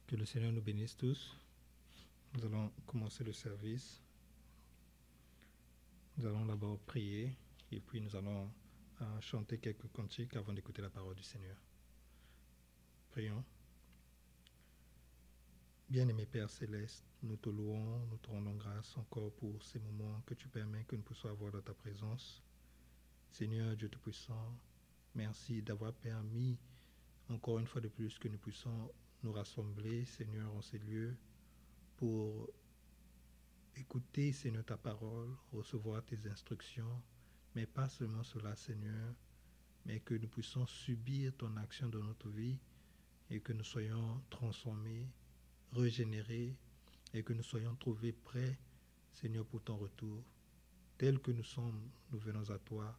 Que le Seigneur nous bénisse tous. Nous allons commencer le service. Nous allons d'abord prier et puis nous allons chanter quelques cantiques avant d'écouter la parole du Seigneur. Prions. Bien-aimé Père Céleste, nous te louons, nous te rendons grâce encore pour ces moments que tu permets que nous puissions avoir dans ta présence. Seigneur Dieu Tout-Puissant, merci d'avoir permis encore une fois de plus que nous puissions nous rassembler, Seigneur, en ces lieux pour écouter, Seigneur, ta parole, recevoir tes instructions, mais pas seulement cela, Seigneur, mais que nous puissions subir ton action dans notre vie et que nous soyons transformés, régénérés et que nous soyons trouvés prêts, Seigneur, pour ton retour. Tel que nous sommes, nous venons à toi,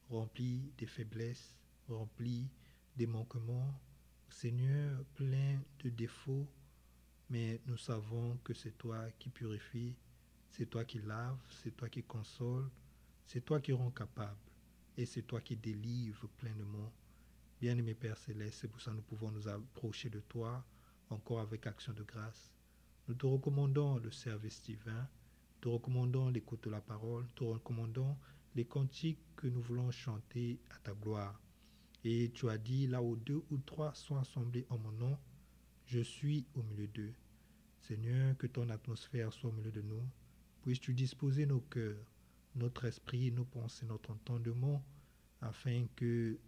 remplis des faiblesses, remplis des manquements, Seigneur, plein de défauts, mais nous savons que c'est toi qui purifie, c'est toi qui lave, c'est toi qui console, c'est toi qui rend capable et c'est toi qui délivre pleinement. Bien-aimé Père Céleste, c'est pour ça que nous pouvons nous approcher de toi encore avec action de grâce. Nous te recommandons le service divin, nous te recommandons l'écoute de la parole, nous te recommandons les cantiques que nous voulons chanter à ta gloire. Et tu as dit, là où 2 ou 3 sont assemblés en mon nom, je suis au milieu d'eux. Seigneur, que ton atmosphère soit au milieu de nous. Puisses-tu disposer nos cœurs, notre esprit, nos pensées, notre entendement, afin que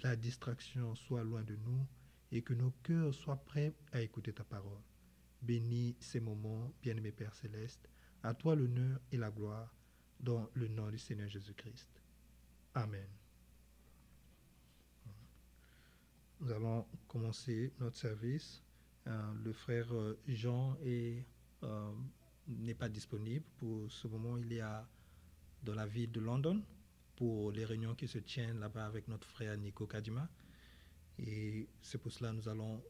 la distraction soit loin de nous et que nos cœurs soient prêts à écouter ta parole. Bénis ces moments, bien-aimé Père Céleste. À toi l'honneur et la gloire, dans le nom du Seigneur Jésus-Christ. Amen. Nous allons commencer notre service. Le frère Jean n'est pas disponible. Pour ce moment, il est dans la ville de London pour les réunions qui se tiennent là-bas avec notre frère Nico Kadima. Et c'est pour cela que nous allons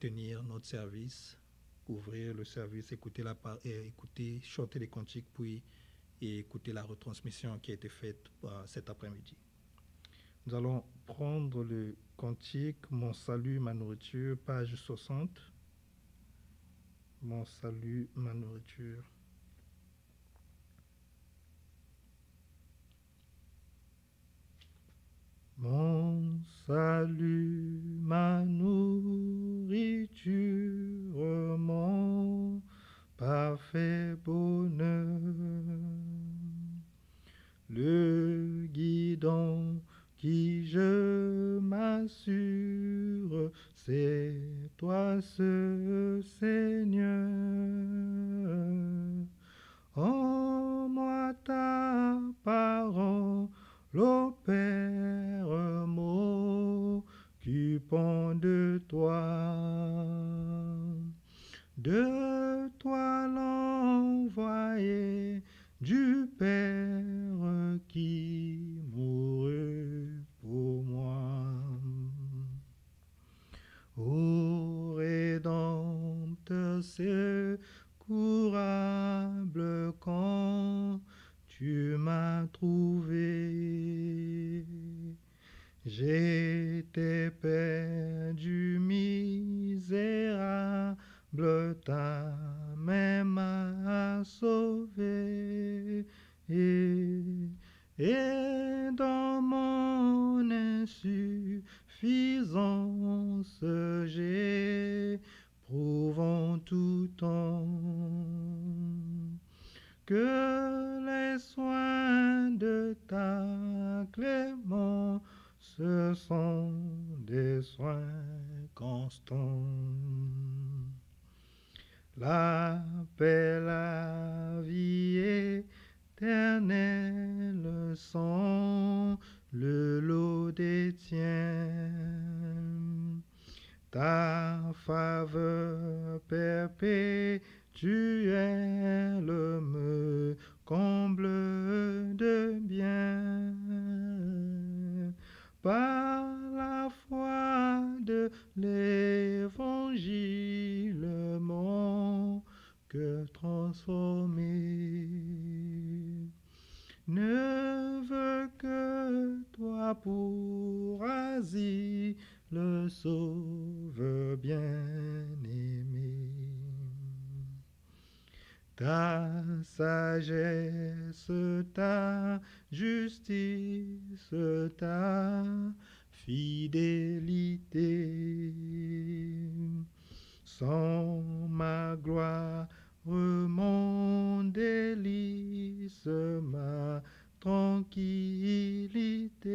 tenir notre service, ouvrir le service, écouter, chanter les cantiques, puis écouter la retransmission qui a été faite cet après-midi. Nous allons prendre le cantique « Mon salut, ma nourriture », page 60. « Mon salut, ma nourriture ». Mon salut, ma nourriture, mon parfait bonheur, le guidon qui je m'assure, c'est toi ce Seigneur. En moi ta parole, Père, m'occupant de toi l'envoyé du Père qui mourut pour moi. Ô Rédempteur secourable, quand tu m'as trouvé, j'étais perdu, misérable, ta main m'a sauvé. Et dans mon insuffisance, j'éprouve en tout temps que les soins de ta clémence sont des soins constants. La paix, la vie éternelle sont le lot des tiens. Ta faveur perpétuelle me comble de bien. Par la foi de l'évangile, mon cœur transformé ne veut que toi pour asile, le Sauveur veux bien aimer. Ta sagesse, ta justice, ta fidélité sont ma gloire, mon délice, ma tranquillité.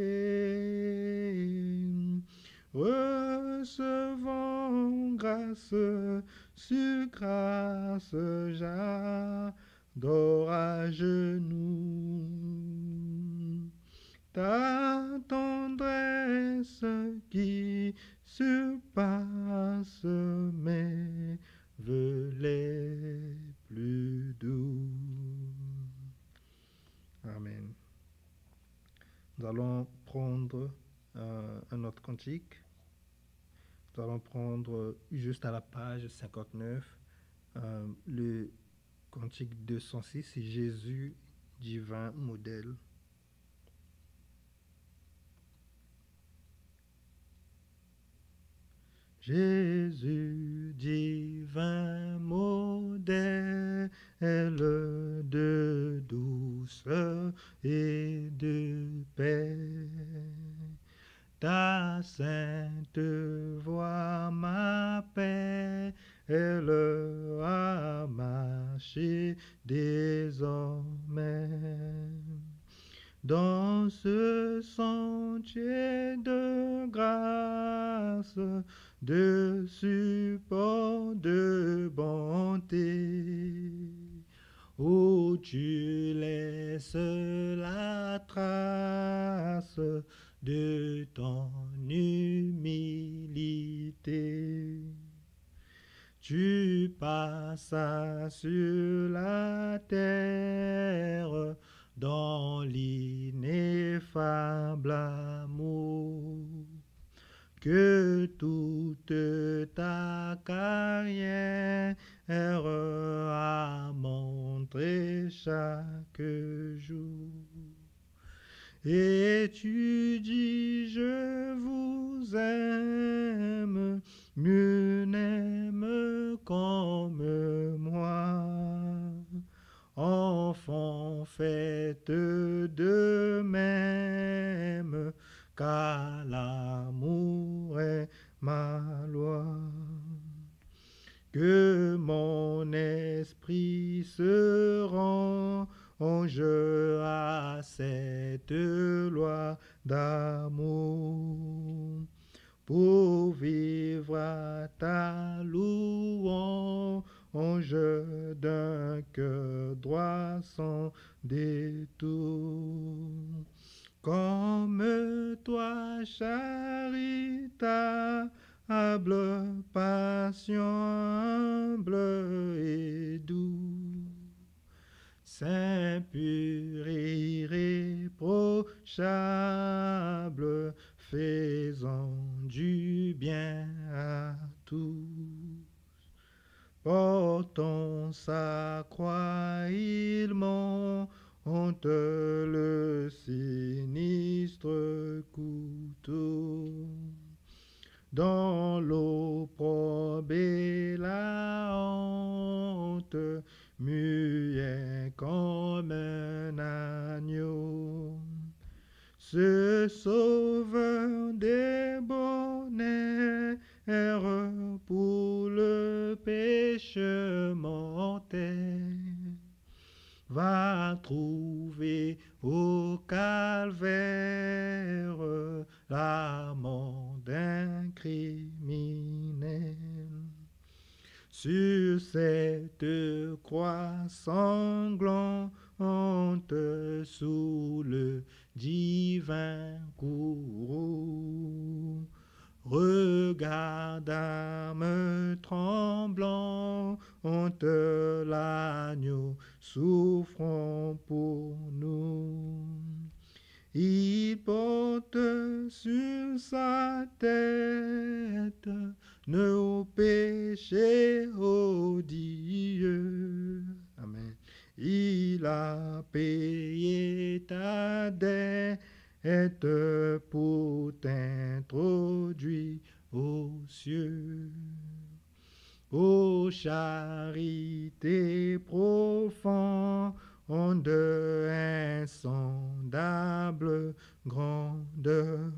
Recevant grâce sur grâce, j'adore à genoux ta tendresse qui surpasse mes vœux les plus doux. Amen. Nous allons prendre un autre cantique. Nous allons prendre juste à la page 59 le cantique 206, c'est Jésus, divin modèle. Jésus, divin modèle de douceur et de paix, ta sainte voix m'appelle à marcher désormais dans ce sentier de grâce, de support, de bonté, où tu laisses la trace de ton humilité. Tu passas sur la terre dans l'ineffable amour, que toute ta carrière a montré chaque jour. Et tu dis, je vous aime, mieux n'aime comme moi. Enfants, faites de même, car l'amour est ma loi. Que mon esprit se range à cette loi d'amour, pour vivre à ta louange d'un cœur droit sans détour. Comme toi, charitable, passion humble et doux, saint, pur, irréprochable, faisant du bien à tous. Portant sa croix, il monte le sinistre couteau. Dans l'opprobre et la honte, muet comme un agneau, ce sauveur des bonheurs pour le péché mortel va trouver au calvaire la mort d'un criminel. Sur cette croix sanglante, sous le divin courroux, regarde âme tremblante, l'agneau souffrant pour nous. Il porte sur sa tête nos péchés odieux. Amen. Il a payé ta dette pour t'introduire aux cieux. Ô charité profonde, insondable grandeur,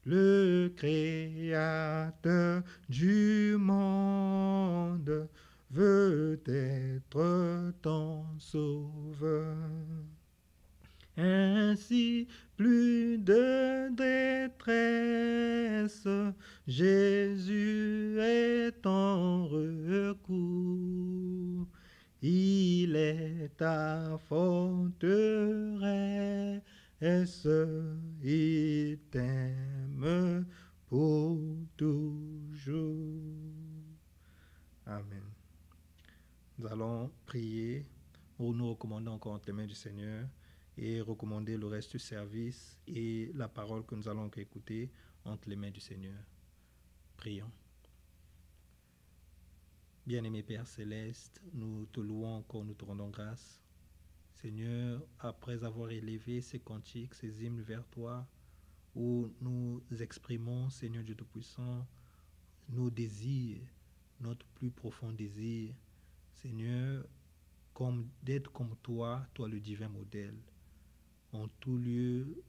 le Créateur du monde veut être ton sauveur. Ainsi, plus de détresse, Jésus est ton recours. Il est ta forteresse, il t'aime pour toujours. Amen. Nous allons prier pour nous recommander encore entre les mains du Seigneur et recommander le reste du service et la parole que nous allons écouter entre les mains du Seigneur. Prions. Bien-aimé Père Céleste, nous te louons encore, nous te rendons grâce. Seigneur, après avoir élevé ces cantiques, ces hymnes vers toi, où nous exprimons, Seigneur Dieu Tout-Puissant, nos désirs, notre plus profond désir, Seigneur, comme d'être comme toi, toi le divin modèle, en tout lieu,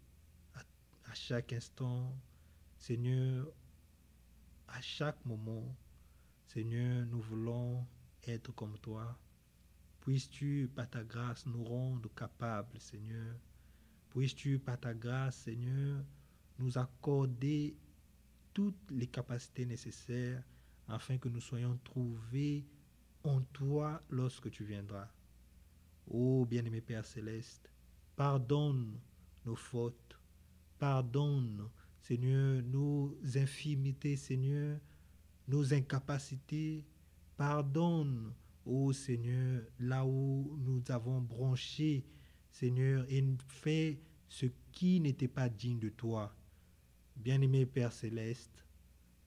à chaque instant, Seigneur, à chaque moment, Seigneur, nous voulons être comme toi. Puisses-tu, par ta grâce, nous rendre capables, Seigneur. Puisses-tu, par ta grâce, Seigneur, nous accorder toutes les capacités nécessaires afin que nous soyons trouvés en toi lorsque tu viendras. Ô bien-aimé Père Céleste, pardonne nos fautes, pardonne, Seigneur, nos infimités, Seigneur, nos incapacités, pardonne, ô Seigneur, là où nous avons bronché, Seigneur, et fait ce qui n'était pas digne de toi. Bien-aimé Père Céleste,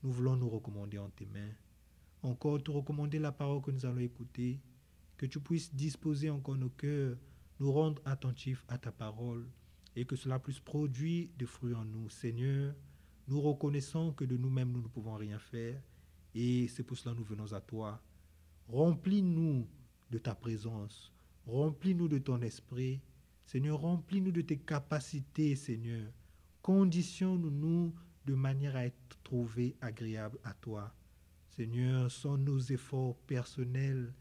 nous voulons nous recommander en tes mains. Encore te recommander la parole que nous allons écouter, que tu puisses disposer encore nos cœurs, nous rendre attentifs à ta parole et que cela puisse produire des fruits en nous. Seigneur, nous reconnaissons que de nous-mêmes nous ne pouvons rien faire et c'est pour cela que nous venons à toi. Remplis-nous de ta présence, remplis-nous de ton esprit. Seigneur, remplis-nous de tes capacités, Seigneur. Conditionne-nous de manière à être trouvés agréables à toi. Seigneur, sans nos efforts personnels,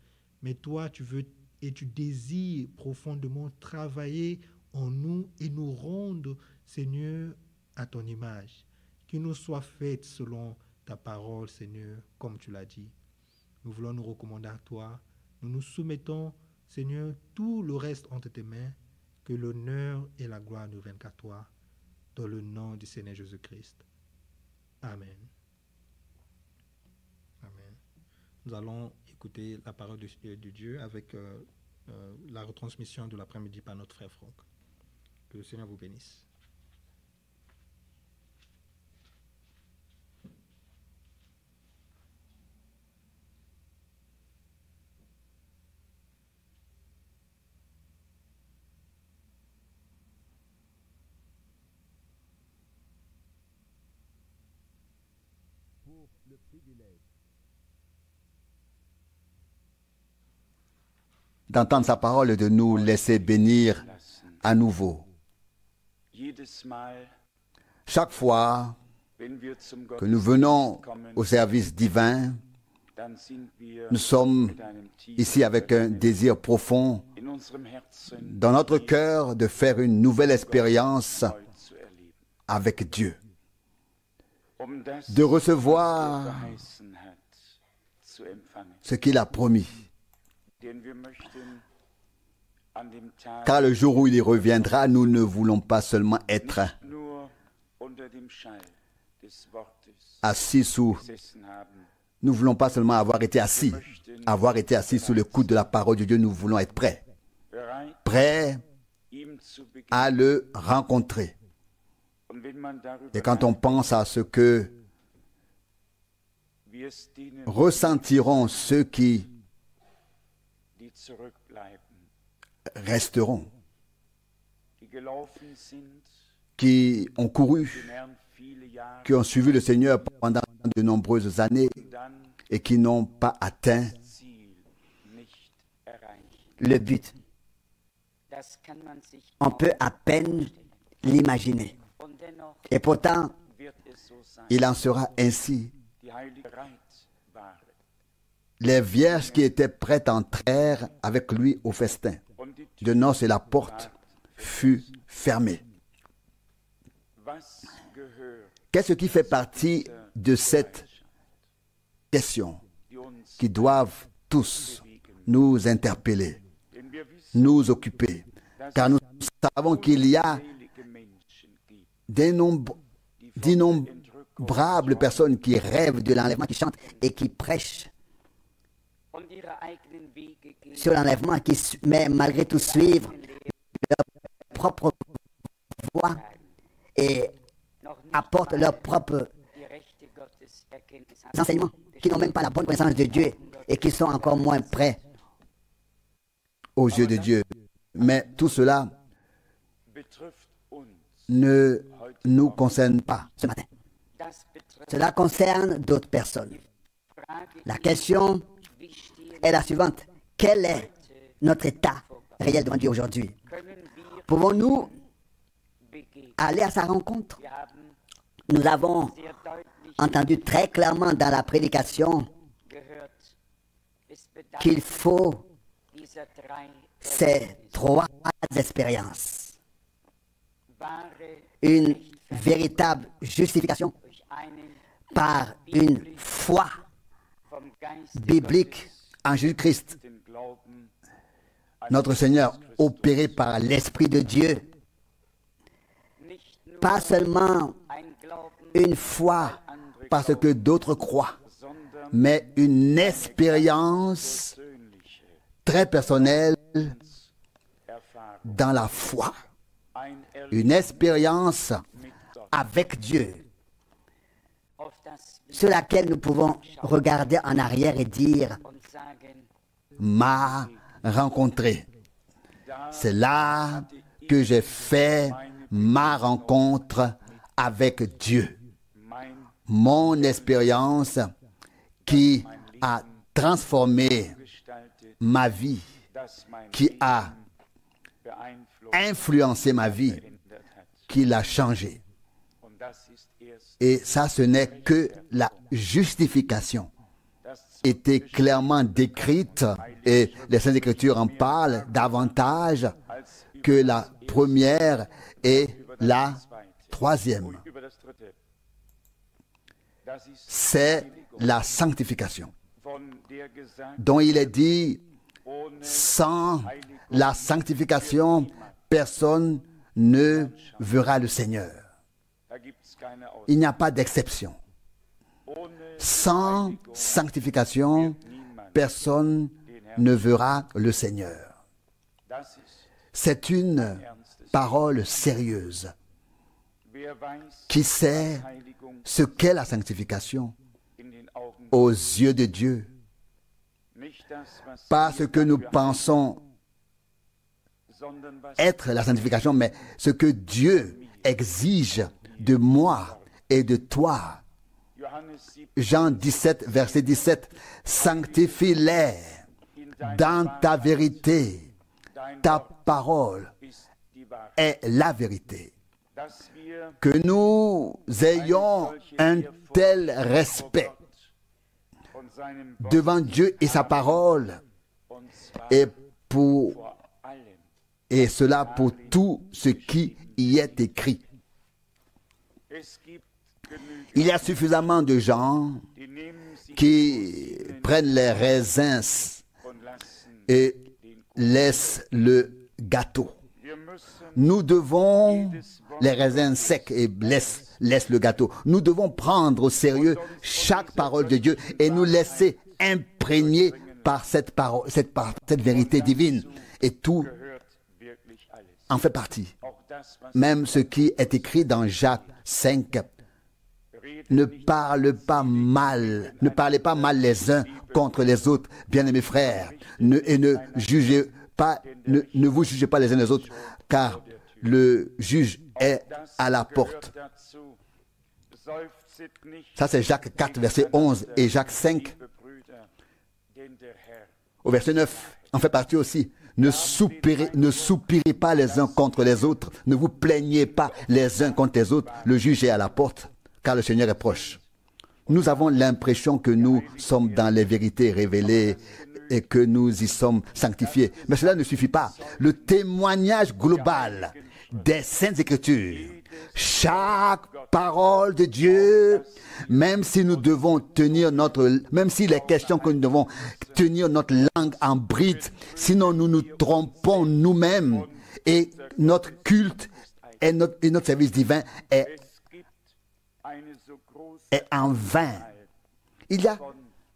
mais toi, tu veux et tu désires profondément travailler en nous et nous rendre, Seigneur, à ton image. Qu'il nous soit fait selon ta parole, Seigneur, comme tu l'as dit. Nous voulons nous recommander à toi. Nous nous soumettons, Seigneur, tout le reste entre tes mains. Que l'honneur et la gloire nous viennent qu'à toi. Dans le nom du Seigneur Jésus-Christ. Amen. Amen. Nous allons écouter la parole de Dieu avec la retransmission de l'après-midi par notre frère Franck. Que le Seigneur vous bénisse. Pour le privilège d'entendre sa parole et de nous laisser bénir à nouveau. Chaque fois que nous venons au service divin, nous sommes ici avec un désir profond dans notre cœur de faire une nouvelle expérience avec Dieu, de recevoir ce qu'il a promis. Car le jour où il y reviendra, nous ne voulons pas seulement être assis sous... Nous ne voulons pas seulement avoir été assis sous le coude de la parole de Dieu, nous voulons être prêts à le rencontrer. Et quand on pense à ce que ressentiront ceux qui resteront, qui ont couru qui ont suivi le Seigneur pendant de nombreuses années et qui n'ont pas atteint le but. On peut à peine l'imaginer. Et pourtant, il en sera ainsi. Les vierges qui étaient prêtes entrèrent avec lui au festin de noces et la porte fut fermée. Qu'est-ce qui fait partie de cette question qui doivent tous nous interpeller, nous occuper? Car nous savons qu'il y a d'innombrables personnes qui rêvent de l'enlèvement, qui chantent et qui prêchent sur l'enlèvement, mais malgré tout suivre leur propre voie et apportent leurs propres enseignements, qui n'ont même pas la bonne connaissance de Dieu et qui sont encore moins prêts aux yeux de Dieu. Mais tout cela ne nous concerne pas ce matin. Cela concerne d'autres personnes. La question est la suivante. Quel est notre état réel devant Dieu aujourd'hui? Pouvons-nous aller à sa rencontre? Nous avons entendu très clairement dans la prédication qu'il faut ces trois expériences. Une véritable justification par une foi biblique en Jésus-Christ, notre Seigneur, opéré par l'Esprit de Dieu. Pas seulement une foi parce que d'autres croient, mais une expérience très personnelle dans la foi. Une expérience avec Dieu, sur laquelle nous pouvons regarder en arrière et dire « m'a rencontré ». C'est là que j'ai fait ma rencontre avec Dieu. Mon expérience qui a transformé ma vie, qui a influencé ma vie, qui l'a changée. Et ça, ce n'est que la justification. Était clairement décrite, et les Saintes Écritures en parlent davantage que la première et la troisième. C'est la sanctification, dont il est dit, sans la sanctification, personne ne verra le Seigneur. Il n'y a pas d'exception. Sans sanctification, personne ne verra le Seigneur. C'est une parole sérieuse. Qui sait ce qu'est la sanctification aux yeux de Dieu? Pas ce que nous pensons être la sanctification, mais ce que Dieu exige de moi et de toi. Jean 17, verset 17, « Sanctifie-les dans ta vérité, ta parole est la vérité. » Que nous ayons un tel respect devant Dieu et sa parole, et cela pour tout ce qui y est écrit. Il y a suffisamment de gens qui prennent les raisins et laissent le gâteau. Nous devons, les raisins secs et laissent le gâteau. Nous devons prendre au sérieux chaque parole de Dieu et nous laisser imprégner par cette parole, cette vérité divine. Et tout en fait partie. Même ce qui est écrit dans Jacques 5. Ne parlez pas mal les uns contre les autres, bien-aimés frères, et ne vous jugez pas les uns les autres, car le juge est à la porte. Ça, c'est Jacques 4, verset 11 et Jacques 5, au verset 9, en fait partie aussi. Ne soupirez pas les uns contre les autres. Ne vous plaignez pas les uns contre les autres. Le juge est à la porte, car le Seigneur est proche. Nous avons l'impression que nous sommes dans les vérités révélées et que nous y sommes sanctifiés. Mais cela ne suffit pas. Le témoignage global des Saintes Écritures, chaque parole de Dieu, même si nous devons même s'il est question que nous devons tenir notre langue en bride, sinon nous nous trompons nous-mêmes et notre culte et notre service divin est en vain. Il y a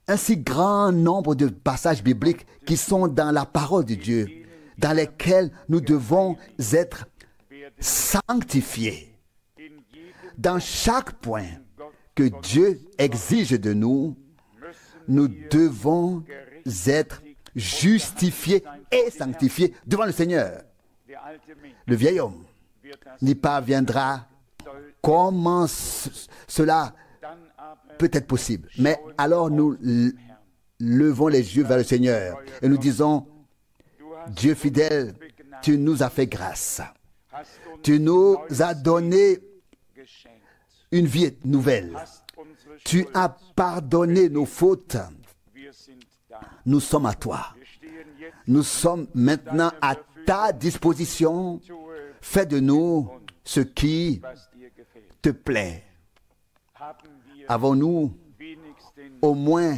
un si grand nombre de passages bibliques qui sont dans la parole de Dieu, dans lesquels nous devons être sanctifiés. Dans chaque point que Dieu exige de nous, nous devons être justifiés et sanctifiés devant le Seigneur. Le vieil homme n'y parviendra. Comment cela peut être possible? Mais alors nous levons les yeux vers le Seigneur et nous disons, Dieu fidèle, tu nous as fait grâce. Tu nous as donné une vie nouvelle. Tu as pardonné nos fautes. Nous sommes à toi. Nous sommes maintenant à ta disposition. Fais de nous ce qui te plaît. Avons-nous au moins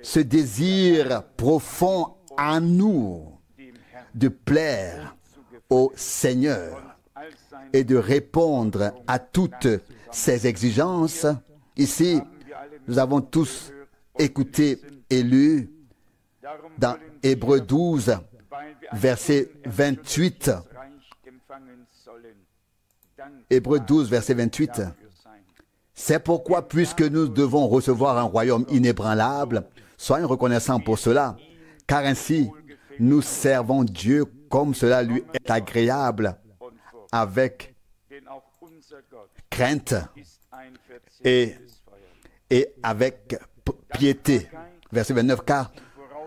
ce désir profond en nous de plaire au Seigneur et de répondre à toutes ses exigences? Ici, nous avons tous écouté et lu dans Hébreux 12, verset 28. Hébreux 12, verset 28. C'est pourquoi, puisque nous devons recevoir un royaume inébranlable, soyons reconnaissants pour cela, car ainsi nous servons Dieu comme cela lui est agréable, avec crainte et avec piété. Verset 29, car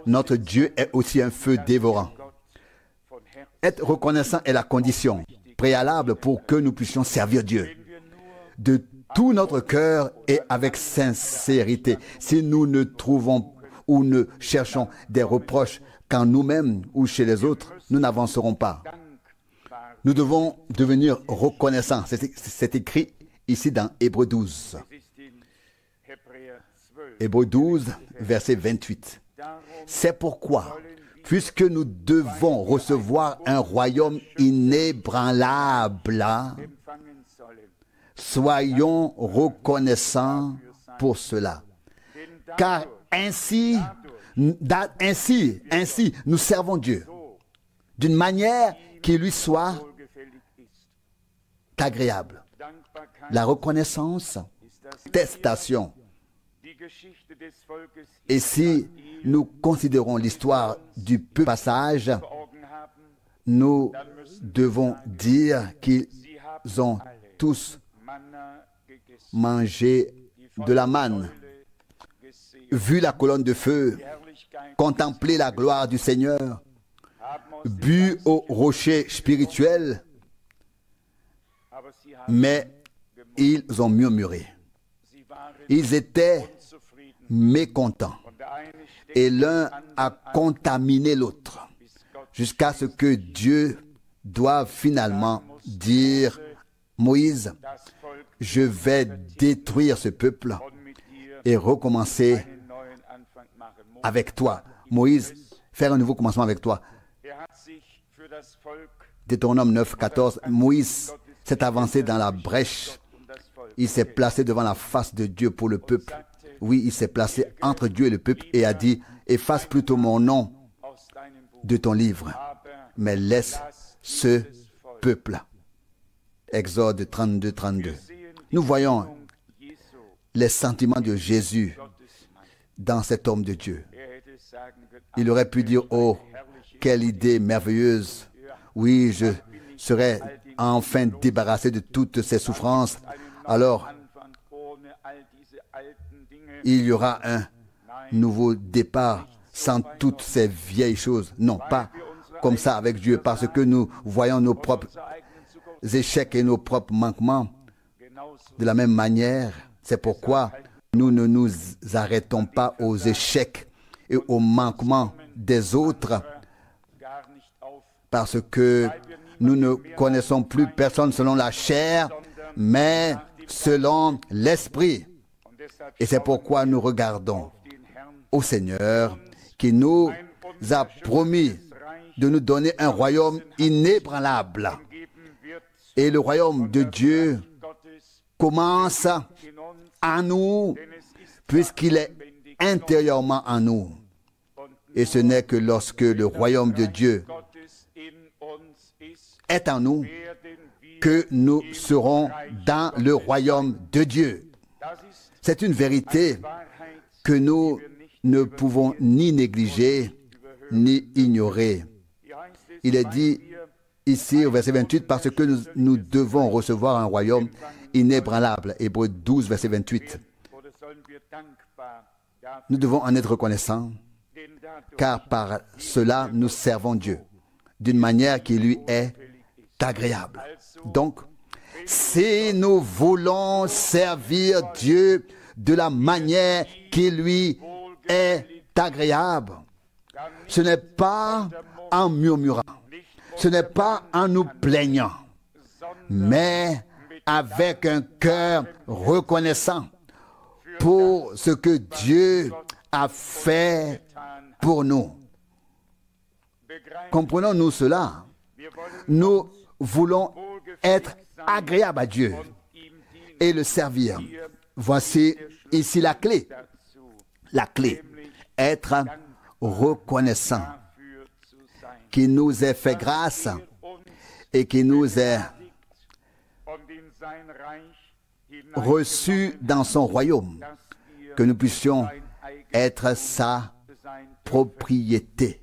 notre Dieu est aussi un feu dévorant. Être reconnaissant est la condition préalable pour que nous puissions servir Dieu de tout notre cœur et avec sincérité. Si nous ne trouvons ou ne cherchons des reproches qu'en nous-mêmes ou chez les autres, nous n'avancerons pas. Nous devons devenir reconnaissants. C'est écrit ici dans Hébreux 12. Hébreux 12, verset 28. C'est pourquoi, puisque nous devons recevoir un royaume inébranlable, soyons reconnaissants pour cela. Car ainsi, nous servons Dieu d'une manière qui lui soit agréable. La reconnaissance, attestation. Et si nous considérons l'histoire du passage, nous devons dire qu'ils ont tous mangé de la manne, vu la colonne de feu, contemplé la gloire du Seigneur, bu au rocher spirituel, mais ils ont murmuré. Ils étaient mécontents et l'un a contaminé l'autre jusqu'à ce que Dieu doive finalement dire, Moïse, je vais détruire ce peuple et recommencer avec toi. Moïse, faire un nouveau commencement avec toi. Deutéronome 9, 14. Moïse s'est avancé dans la brèche. Il s'est placé devant la face de Dieu pour le peuple. Oui, il s'est placé entre Dieu et le peuple et a dit, efface plutôt mon nom de ton livre, mais laisse ce peuple. Exode 32, 32. Nous voyons les sentiments de Jésus dans cet homme de Dieu. Il aurait pu dire, oh, quelle idée merveilleuse. Oui, je serai enfin débarrassé de toutes ces souffrances alors il y aura un nouveau départ sans toutes ces vieilles choses. Non, pas comme ça avec Dieu, parce que nous voyons nos propres échecs et nos propres manquements de la même manière. C'est pourquoi nous ne nous arrêtons pas aux échecs et aux manquements des autres, parce que nous ne connaissons plus personne selon la chair, mais selon l'esprit. Et c'est pourquoi nous regardons au Seigneur qui nous a promis de nous donner un royaume inébranlable. Et le royaume de Dieu commence en nous, puisqu'il est intérieurement en nous. Et ce n'est que lorsque le royaume de Dieu est en nous que nous serons dans le royaume de Dieu. C'est une vérité que nous ne pouvons ni négliger ni ignorer. Il est dit ici au verset 28, parce que nous devons recevoir un royaume inébranlable. Hébreux 12, verset 28. Nous devons en être reconnaissants, car par cela nous servons Dieu d'une manière qui lui est agréable. Donc, si nous voulons servir Dieu de la manière qui lui est agréable, ce n'est pas en murmurant, ce n'est pas en nous plaignant, mais avec un cœur reconnaissant pour ce que Dieu a fait pour nous. Comprenons-nous cela? Nous voulons être agréables à Dieu et le servir. Voici ici la clé. La clé, être reconnaissant qu'il nous ait fait grâce et qu'il nous ait reçus dans son royaume, que nous puissions être sa propriété.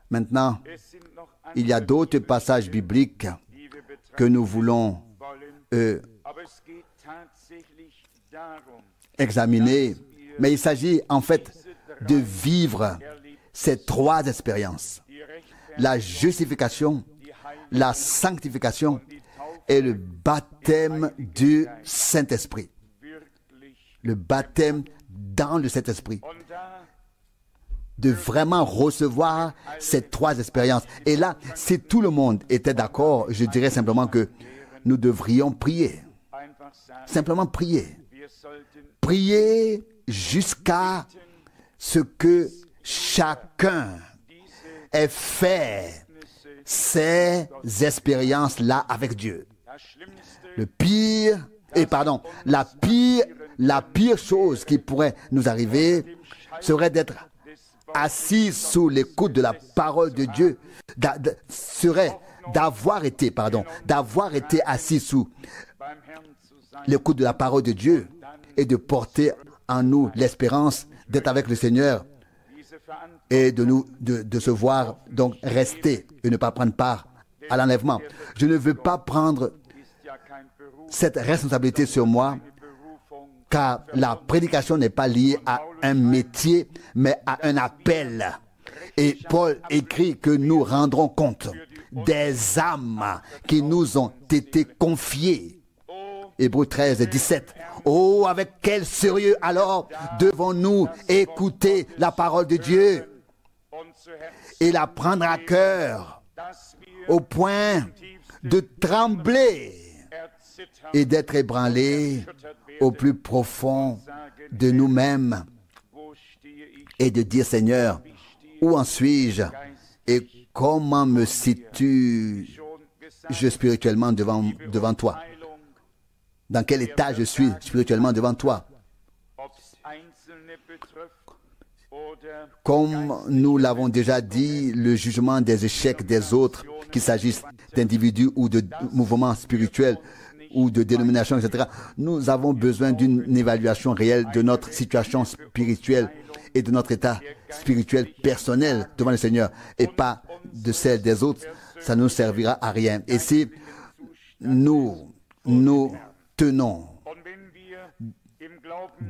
Maintenant, il y a d'autres passages bibliques que nous voulons examiner, mais il s'agit en fait de vivre ces trois expériences: la justification, la sanctification et le baptême du Saint-Esprit. Le baptême dans le Saint-Esprit. De vraiment recevoir ces trois expériences. Et là, si tout le monde était d'accord, je dirais simplement que nous devrions prier. Simplement prier. Prier jusqu'à ce que chacun ait fait ces expériences-là avec Dieu. La pire chose qui pourrait nous arriver serait d'être assis sous l'écoute de la parole de Dieu, d'avoir été assis sous l'écoute de la parole de Dieu et de porter en nous l'espérance d'être avec le Seigneur et de se voir donc rester et ne pas prendre part à l'enlèvement. Je ne veux pas prendre cette responsabilité sur moi, car la prédication n'est pas liée à un métier, mais à un appel. Et Paul écrit que nous rendrons compte des âmes qui nous ont été confiées. Hébreux 13 et 17. Oh, avec quel sérieux alors devons-nous écouter la parole de Dieu et la prendre à cœur au point de trembler et d'être ébranlés au plus profond de nous-mêmes et de dire: Seigneur, où en suis-je et comment me situe-je spirituellement devant toi? Dans quel état je suis spirituellement devant toi? Comme nous l'avons déjà dit, le jugement des échecs des autres, qu'il s'agisse d'individus ou de mouvements spirituels ou de dénominations, etc., nous avons besoin d'une évaluation réelle de notre situation spirituelle et de notre état spirituel personnel devant le Seigneur et pas de celle des autres. Ça ne nous servira à rien. Et si nous tenons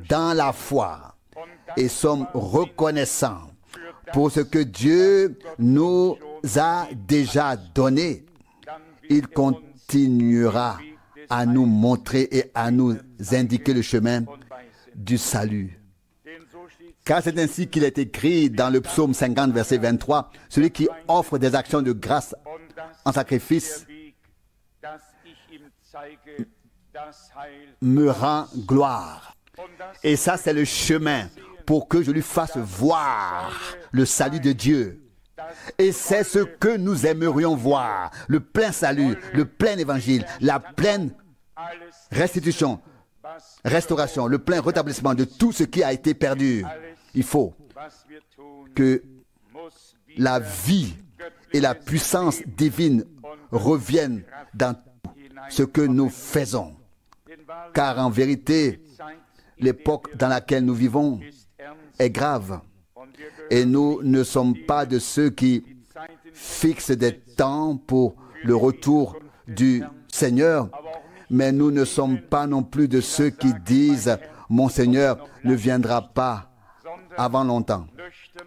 dans la foi et sommes reconnaissants pour ce que Dieu nous a déjà donné, il continuera à nous montrer et à nous indiquer le chemin du salut. Car c'est ainsi qu'il est écrit dans le psaume 50, verset 23, « Celui qui offre des actions de grâce en sacrifice me rend gloire. » Et ça, c'est le chemin pour que je lui fasse voir le salut de Dieu. Et c'est ce que nous aimerions voir, le plein salut, le plein évangile, la pleine restitution, restauration, le plein rétablissement de tout ce qui a été perdu. Il faut que la vie et la puissance divine reviennent dans ce que nous faisons. Car en vérité, l'époque dans laquelle nous vivons est grave. Et nous ne sommes pas de ceux qui fixent des temps pour le retour du Seigneur, mais nous ne sommes pas non plus de ceux qui disent « Mon Seigneur ne viendra pas avant longtemps ».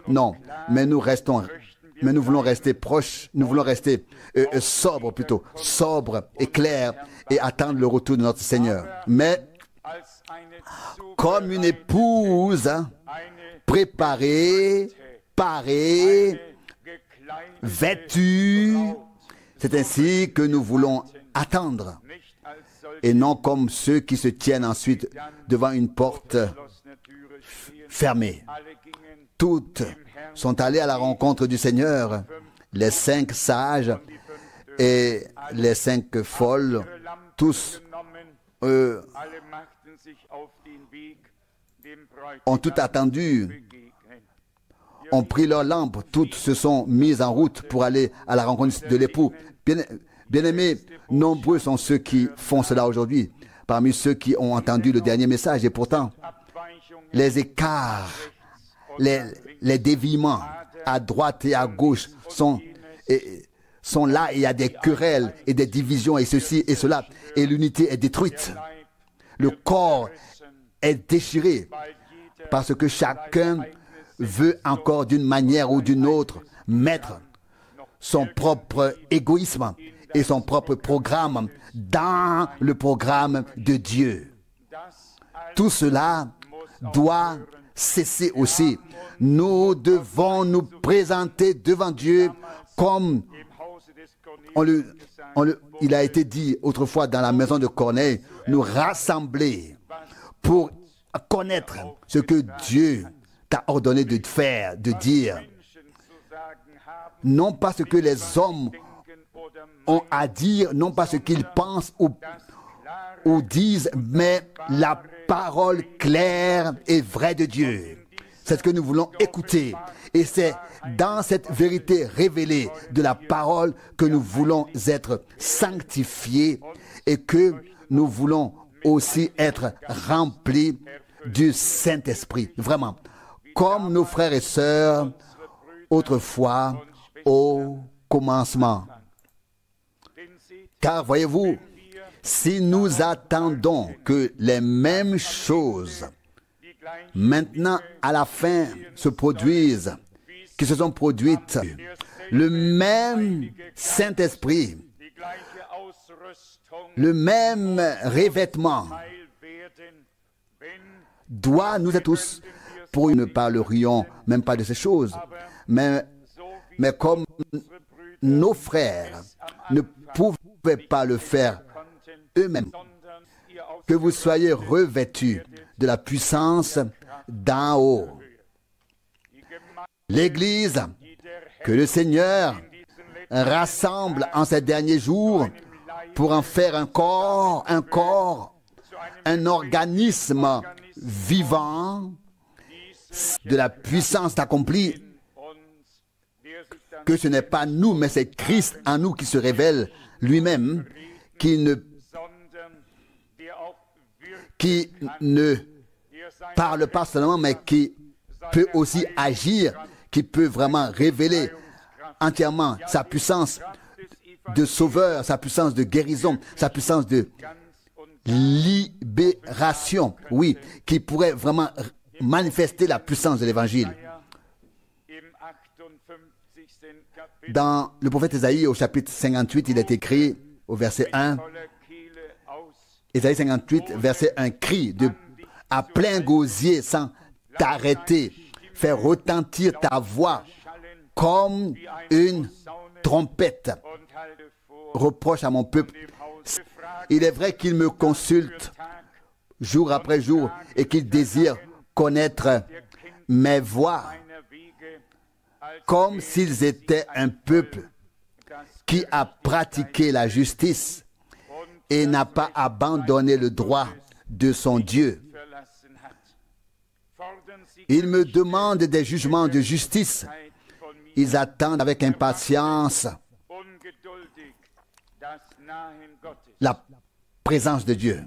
Non, mais nous voulons rester proches, nous voulons rester sobres plutôt, sobres et clairs et attendre le retour de notre Seigneur. Mais comme une épouse préparée, parée, vêtue, c'est ainsi que nous voulons attendre. Et non comme ceux qui se tiennent ensuite devant une porte fermée. Toutes sont allées à la rencontre du Seigneur, les 5 sages et les 5 folles, tous ont tout attendu, ont pris leur lampe, toutes se sont mises en route pour aller à la rencontre de l'époux. Bien-aimés, nombreux sont ceux qui font cela aujourd'hui, parmi ceux qui ont entendu le dernier message. Et pourtant, les écarts, les déviements à droite et à gauche sont là. Il y a des querelles et des divisions et ceci et cela. Et l'unité est détruite. Le corps est déchiré parce que chacun veut encore d'une manière ou d'une autre mettre son propre égoïsme et son propre programme dans le programme de Dieu. Tout cela doit cesser aussi. Nous devons nous présenter devant Dieu comme il a été dit autrefois dans la maison de Corneille, nous rassembler pour connaître ce que Dieu t'a ordonné de faire, de dire. Non pas ce que les hommes ont à dire, non pas ce qu'ils pensent ou disent, mais la parole claire et vraie de Dieu. C'est ce que nous voulons écouter. Et c'est dans cette vérité révélée de la parole que nous voulons être sanctifiés et que nous voulons aussi être remplis du Saint-Esprit. Vraiment. Comme nos frères et sœurs autrefois au commencement. Car voyez-vous, si nous attendons que les mêmes choses maintenant à la fin se produisent, qui se sont produites, le même Saint-Esprit, le même revêtement doit nous être tous, pour nous ne parlerions même pas de ces choses, mais comme nos frères ne pouvaient pas le faire eux-mêmes, que vous soyez revêtus de la puissance d'en haut. L'Église que le Seigneur rassemble en ces derniers jours pour en faire un corps, un organisme vivant de la puissance accomplie, que ce n'est pas nous, mais c'est Christ en nous qui se révèle lui-même, qui ne parle pas seulement, mais qui peut aussi agir, qui peut vraiment révéler entièrement sa puissance de sauveur, sa puissance de guérison, sa puissance de libération, oui, qui pourrait vraiment manifester la puissance de l'Évangile. Dans le prophète Ésaïe, au chapitre 58, il est écrit, au verset 1, Ésaïe 58, verset 1, crie à plein gosier sans t'arrêter, faire retentir ta voix comme une trompette. Reproche à mon peuple. Il est vrai qu'il me consulte jour après jour et qu'il désire connaître mes voies comme s'ils étaient un peuple qui a pratiqué la justice et n'a pas abandonné le droit de son Dieu. Ils me demandent des jugements de justice. Ils attendent avec impatience la présence de Dieu.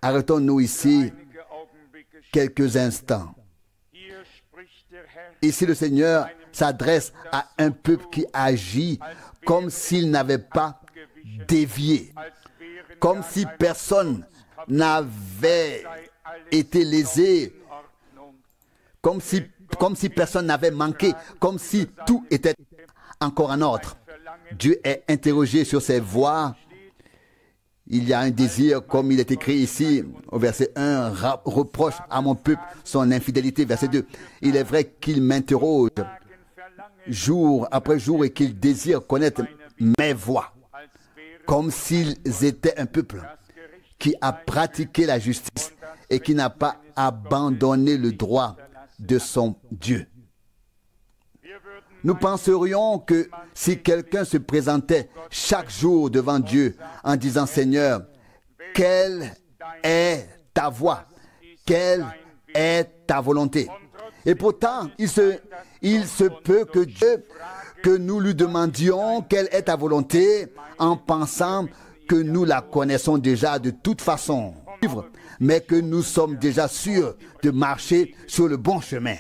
Arrêtons-nous ici quelques instants. Ici, le Seigneur s'adresse à un peuple qui agit comme s'il n'avait pas dévié, comme si personne n'avait été lésé, comme si personne n'avait manqué, comme si tout était encore en ordre. Dieu est interrogé sur ses voies. Il y a un désir, comme il est écrit ici, au verset 1, reproche à mon peuple son infidélité. Verset 2, il est vrai qu'il m'interroge jour après jour et qu'il désire connaître mes voies, comme s'ils étaient un peuple qui a pratiqué la justice et qui n'a pas abandonné le droit de son Dieu. Nous penserions que si quelqu'un se présentait chaque jour devant Dieu en disant « Seigneur, quelle est ta voix? Quelle est ta volonté ?» Et pourtant, il se peut que nous lui demandions quelle est ta volonté en pensant que nous la connaissons déjà de toute façon, mais que nous sommes déjà sûrs de marcher sur le bon chemin.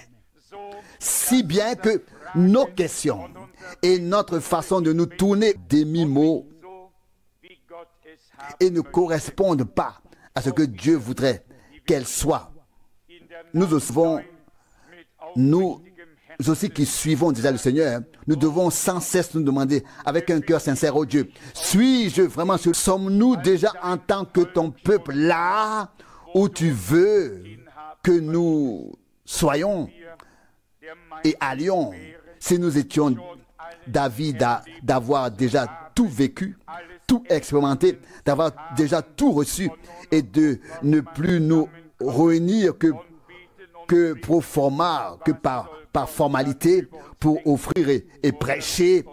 Si bien que nos questions et notre façon de nous tourner des mi-mots et ne correspondent pas à ce que Dieu voudrait qu'elles soient. Nous aussi qui suivons déjà le Seigneur, nous devons sans cesse nous demander avec un cœur sincère, oh Dieu, suis-je vraiment sûr? Sommes-nous déjà en tant que ton peuple là où tu veux que nous soyons et allions? Si nous étions David d'avoir déjà tout vécu, tout expérimenté, d'avoir déjà tout reçu et de ne plus nous réunir que pro forma, que par formalité pour offrir et prêcher,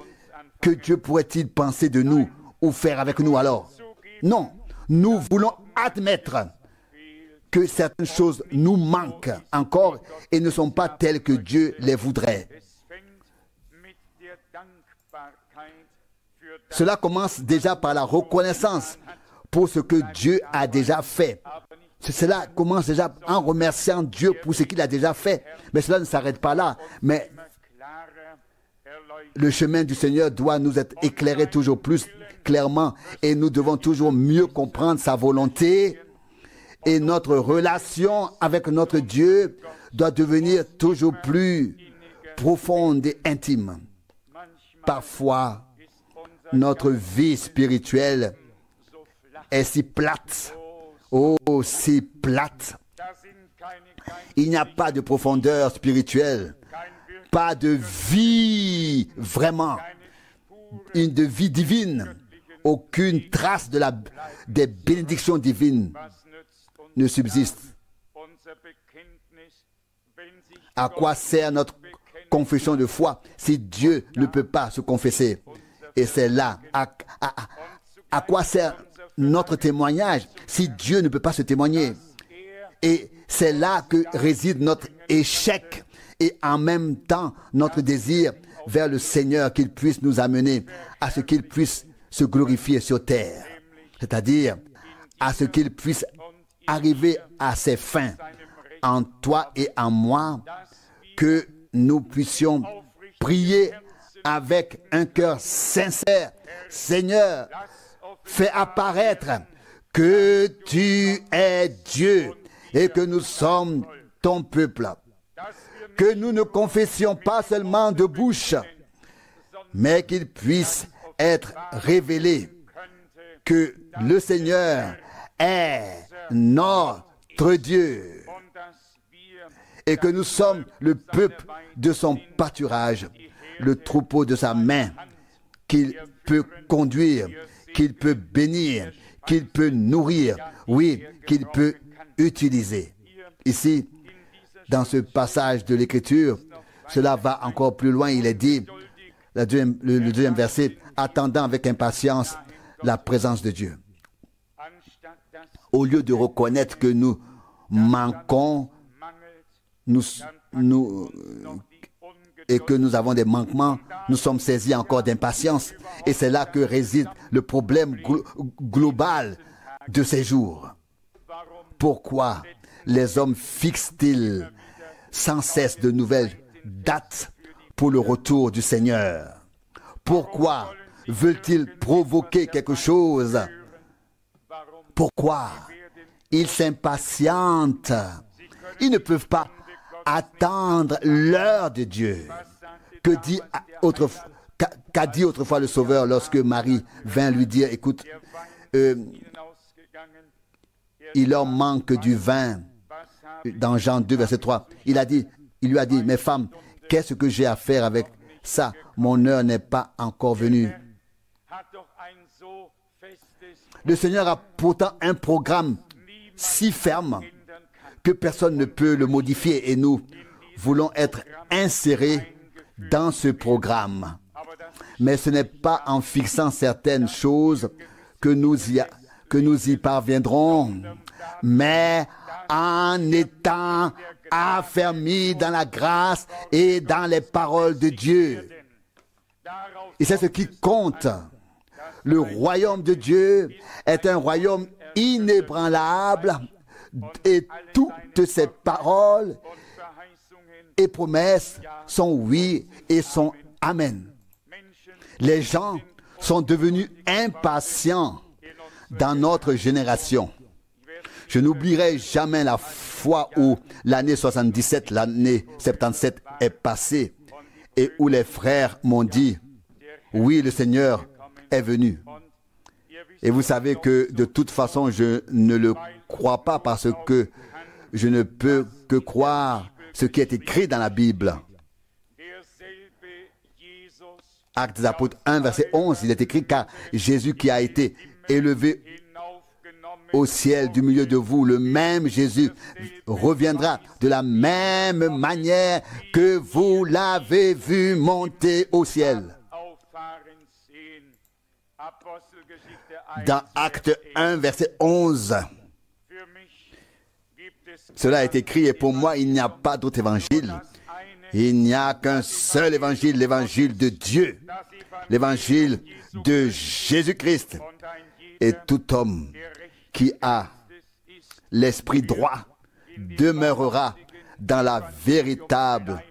que Dieu pourrait-il penser de nous ou faire avec nous alors? Non, nous voulons admettre que certaines choses nous manquent encore et ne sont pas telles que Dieu les voudrait. Cela commence déjà par la reconnaissance pour ce que Dieu a déjà fait. Cela commence déjà en remerciant Dieu pour ce qu'il a déjà fait. Mais cela ne s'arrête pas là. Mais le chemin du Seigneur doit nous être éclairé toujours plus clairement et nous devons toujours mieux comprendre sa volonté et notre relation avec notre Dieu doit devenir toujours plus profonde et intime. Parfois, notre vie spirituelle est si plate, oh, si plate. Il n'y a pas de profondeur spirituelle, pas de vie vraiment, de vie divine, aucune trace des bénédictions divines ne subsiste. À quoi sert notre confession de foi si Dieu ne peut pas se confesser? Et c'est là, à quoi sert notre témoignage si Dieu ne peut pas se témoigner? Et c'est là que réside notre échec et en même temps notre désir vers le Seigneur, qu'il puisse nous amener à ce qu'il puisse se glorifier sur terre. C'est-à-dire à ce qu'il puisse arriver à ses fins en toi et en moi, que nous puissions prier avec un cœur sincère. Seigneur, fais apparaître que tu es Dieu et que nous sommes ton peuple. Que nous ne confessions pas seulement de bouche, mais qu'il puisse être révélé que le Seigneur est notre Dieu et que nous sommes le peuple de son pâturage, le troupeau de sa main, qu'il peut conduire, qu'il peut bénir, qu'il peut nourrir, oui, qu'il peut utiliser. Ici, dans ce passage de l'Écriture, cela va encore plus loin. Il est dit, le deuxième verset, attendant avec impatience la présence de Dieu. Au lieu de reconnaître que nous manquons, et que nous avons des manquements, nous sommes saisis encore d'impatience. Et c'est là que réside le problème global de ces jours. Pourquoi les hommes fixent-ils sans cesse de nouvelles dates pour le retour du Seigneur? Pourquoi veulent-ils provoquer quelque chose? Pourquoi ils s'impatientent? Ils ne peuvent pas attendre l'heure de Dieu. Qu'a dit autrefois le Sauveur lorsque Marie vint lui dire, écoute, il leur manque du vin. Dans Jean 2, verset 3, il lui a dit, mais femme, qu'est-ce que j'ai à faire avec ça? Mon heure n'est pas encore venue. Le Seigneur a pourtant un programme si ferme que personne ne peut le modifier et nous voulons être insérés dans ce programme. Mais ce n'est pas en fixant certaines choses que nous y parviendrons, mais en étant affermis dans la grâce et dans les paroles de Dieu. Et c'est ce qui compte. Le royaume de Dieu est un royaume inébranlable et toutes ses paroles et promesses sont oui et sont amen. Les gens sont devenus impatients dans notre génération. Je n'oublierai jamais la fois où l'année 77, l'année 77 est passée et où les frères m'ont dit, oui, le Seigneur est venu. Et vous savez que de toute façon, je ne le crois pas parce que je ne peux que croire ce qui est écrit dans la Bible. Actes des Apôtres 1, verset 11, il est écrit, car Jésus qui a été élevé au ciel du milieu de vous, le même Jésus reviendra de la même manière que vous l'avez vu monter au ciel. Dans Acte 1, verset 11, cela est écrit, et pour moi, il n'y a pas d'autre évangile. Il n'y a qu'un seul évangile, l'évangile de Dieu, l'évangile de Jésus-Christ. Et tout homme qui a l'esprit droit demeurera dans le véritable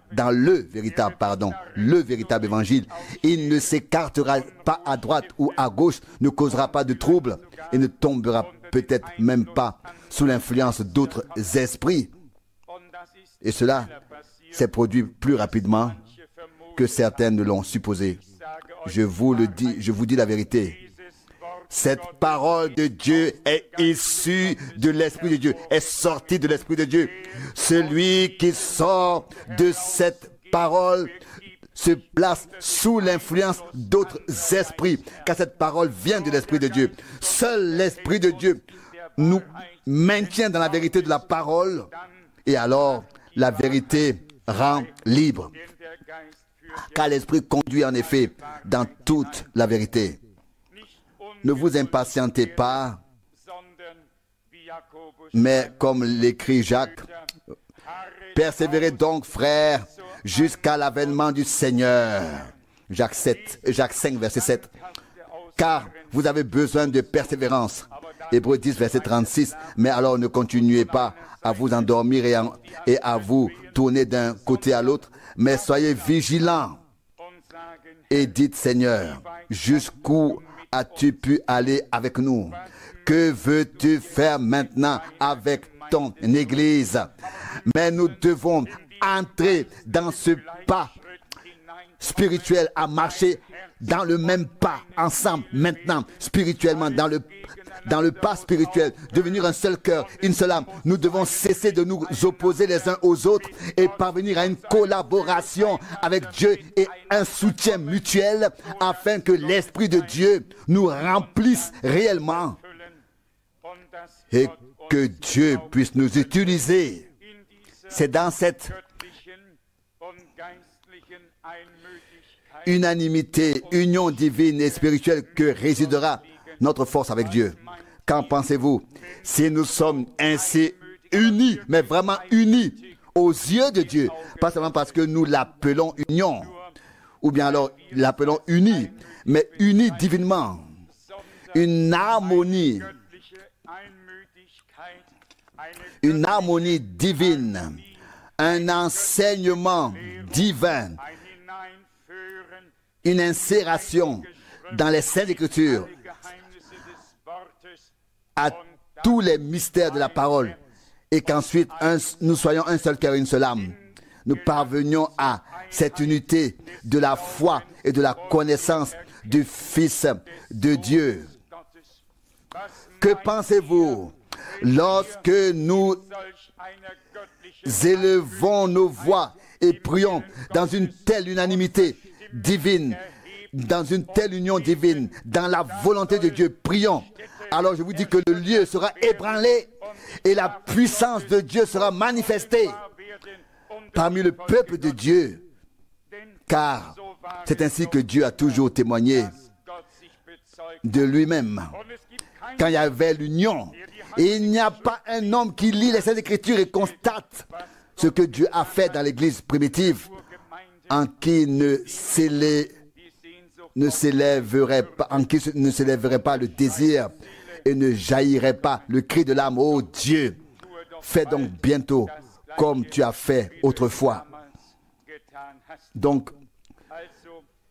évangile. Il ne s'écartera pas à droite ou à gauche, ne causera pas de trouble et ne tombera peut-être même pas sous l'influence d'autres esprits. Et cela s'est produit plus rapidement que certains ne l'ont supposé. Je vous dis la vérité. Cette parole de Dieu est issue de l'Esprit de Dieu, est sortie de l'Esprit de Dieu. Celui qui sort de cette parole se place sous l'influence d'autres esprits, car cette parole vient de l'Esprit de Dieu. Seul l'Esprit de Dieu nous maintient dans la vérité de la parole, et alors la vérité rend libre. Car l'Esprit conduit en effet dans toute la vérité. Ne vous impatientez pas, mais comme l'écrit Jacques, persévérez donc, frères, jusqu'à l'avènement du Seigneur. Jacques 5, verset 7. Car vous avez besoin de persévérance. Hébreux 10, verset 36. Mais alors ne continuez pas à vous endormir et à vous tourner d'un côté à l'autre, mais soyez vigilants et dites, Seigneur, jusqu'où as-tu pu aller avec nous? Que veux-tu faire maintenant avec ton Église? Mais nous devons entrer dans ce pas spirituel, à marcher dans le même pas ensemble maintenant, spirituellement, dans le pas spirituel, devenir un seul cœur, une seule âme. Nous devons cesser de nous opposer les uns aux autres et parvenir à une collaboration avec Dieu et un soutien mutuel afin que l'Esprit de Dieu nous remplisse réellement et que Dieu puisse nous utiliser. C'est dans cette unanimité, union divine et spirituelle que résidera notre force avec Dieu. Qu'en pensez-vous? Si nous sommes ainsi unis, mais vraiment unis aux yeux de Dieu, pas seulement parce que nous l'appelons union, ou bien alors l'appelons unis, mais unis divinement, une harmonie divine, un enseignement divin, une insération dans les Saintes Écritures à tous les mystères de la parole, et qu'ensuite nous soyons un seul cœur, une seule âme. Nous parvenions à cette unité de la foi et de la connaissance du Fils de Dieu. Que pensez-vous lorsque nous élevons nos voix et prions dans une telle unanimité divine, dans une telle union divine, dans la volonté de Dieu? Prions. Alors je vous dis que le lieu sera ébranlé et la puissance de Dieu sera manifestée parmi le peuple de Dieu, car c'est ainsi que Dieu a toujours témoigné de lui-même. Quand il y avait l'union, il n'y a pas un homme qui lit les Saintes Écritures et constate ce que Dieu a fait dans l'Église primitive, en qui ne s'élèverait pas le désir et ne jaillirait pas le cri de l'âme. Oh Dieu, fais donc bientôt comme tu as fait autrefois. Donc,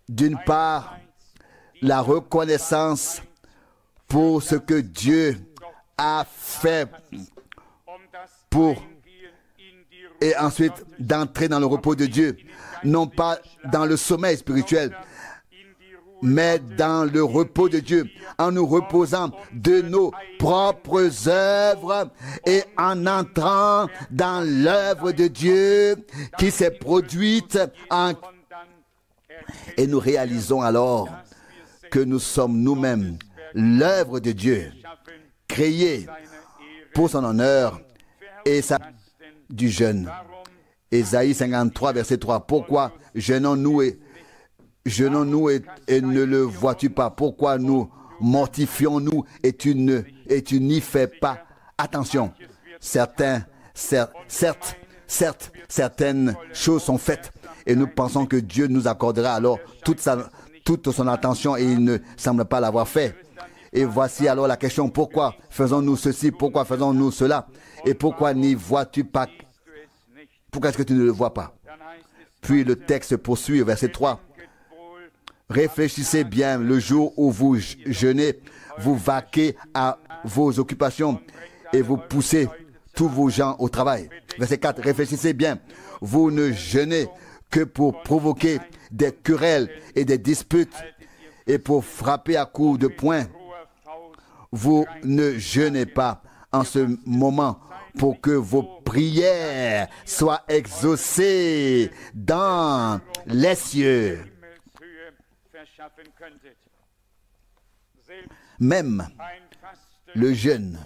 d'une part, la reconnaissance pour ce que Dieu a fait et ensuite d'entrer dans le repos de Dieu, non pas dans le sommeil spirituel, mais dans le repos de Dieu, en nous reposant de nos propres œuvres et en entrant dans l'œuvre de Dieu qui s'est produite et nous réalisons alors que nous sommes nous-mêmes l'œuvre de Dieu, créée pour son honneur et sa du jeûne. Ésaïe 53, verset 3. Pourquoi jeûnons-nous et ne le vois-tu pas? Pourquoi nous mortifions-nous et tu n'y fais pas attention? Certaines choses sont faites et nous pensons que Dieu nous accordera alors toute son attention et il ne semble pas l'avoir fait. Et voici alors la question: pourquoi faisons-nous ceci? Pourquoi faisons-nous cela? Et pourquoi n'y vois-tu pas? Pourquoi est-ce que tu ne le vois pas? Puis le texte poursuit au verset 3. Réfléchissez bien le jour où vous jeûnez, vous vaquez à vos occupations et vous poussez tous vos gens au travail. Verset 4. Réfléchissez bien, vous ne jeûnez que pour provoquer des querelles et des disputes et pour frapper à coups de poing. Vous ne jeûnez pas en ce moment pour que vos prières soient exaucées dans les cieux. Même le jeûne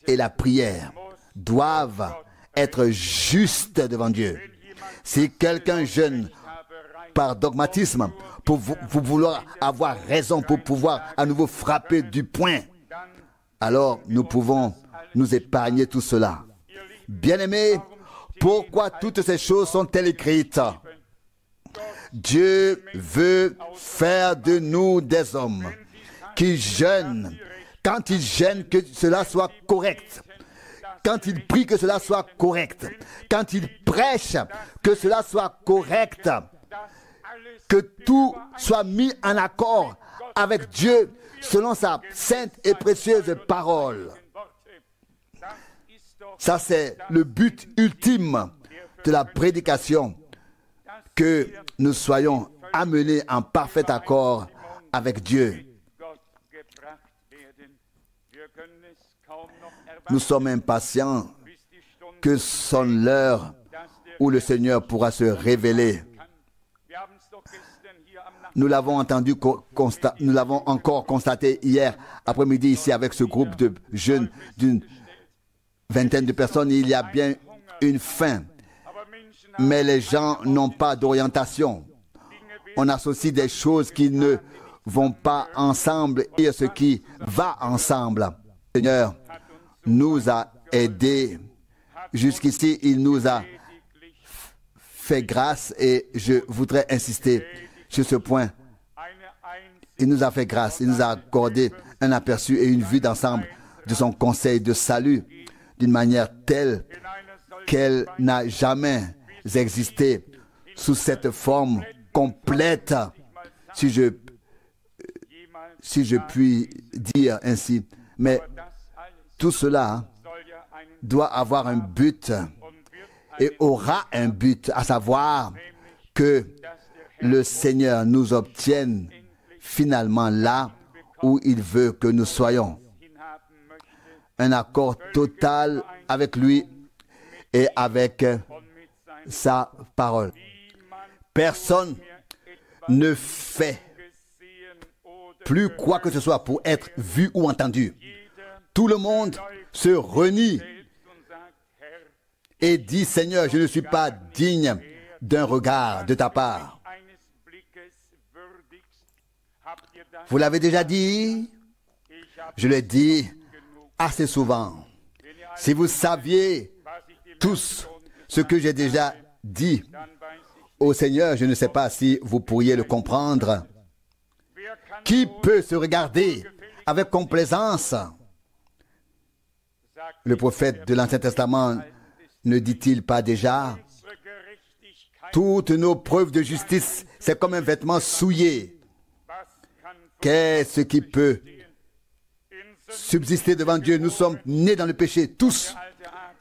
et la prière doivent être justes devant Dieu. Si quelqu'un jeûne par dogmatisme, pour vouloir avoir raison, pour pouvoir à nouveau frapper du poing, alors nous pouvons nous épargner tout cela. Bien-aimés, pourquoi toutes ces choses sont-elles écrites? Dieu veut faire de nous des hommes qui jeûnent. Quand ils jeûnent, que cela soit correct. Quand ils prient, que cela soit correct. Quand ils prêchent, que cela soit correct. Que tout soit mis en accord avec Dieu selon sa sainte et précieuse parole. Ça, c'est le but ultime de la prédication, que nous soyons amenés en parfait accord avec Dieu. Nous sommes impatients que sonne l'heure où le Seigneur pourra se révéler. Nous l'avons entendu, nous l'avons encore constaté hier après-midi ici avec ce groupe de jeunes d'une vingtaine de personnes. Il y a bien une faim, mais les gens n'ont pas d'orientation. On associe des choses qui ne vont pas ensemble et ce qui va ensemble. Le Seigneur nous a aidés jusqu'ici, il nous a fait grâce et je voudrais insister sur ce point. Il nous a fait grâce, il nous a accordé un aperçu et une vue d'ensemble de son conseil de salut d'une manière telle qu'elle n'a jamais existé sous cette forme complète, si je puis dire ainsi. Mais tout cela doit avoir un but et aura un but, à savoir que le Seigneur nous obtienne finalement là où il veut que nous soyons. Un accord total avec lui et avec sa parole. Personne ne fait plus quoi que ce soit pour être vu ou entendu. Tout le monde se renie et dit: Seigneur, je ne suis pas digne d'un regard de ta part. Vous l'avez déjà dit, je l'ai dit assez souvent. Si vous saviez tous ce que j'ai déjà dit au Seigneur, je ne sais pas si vous pourriez le comprendre. Qui peut se regarder avec complaisance? Le prophète de l'Ancien Testament ne dit-il pas déjà: toutes nos preuves de justice, c'est comme un vêtement souillé. Qu'est-ce qui peut subsister devant Dieu? Nous sommes nés dans le péché, tous.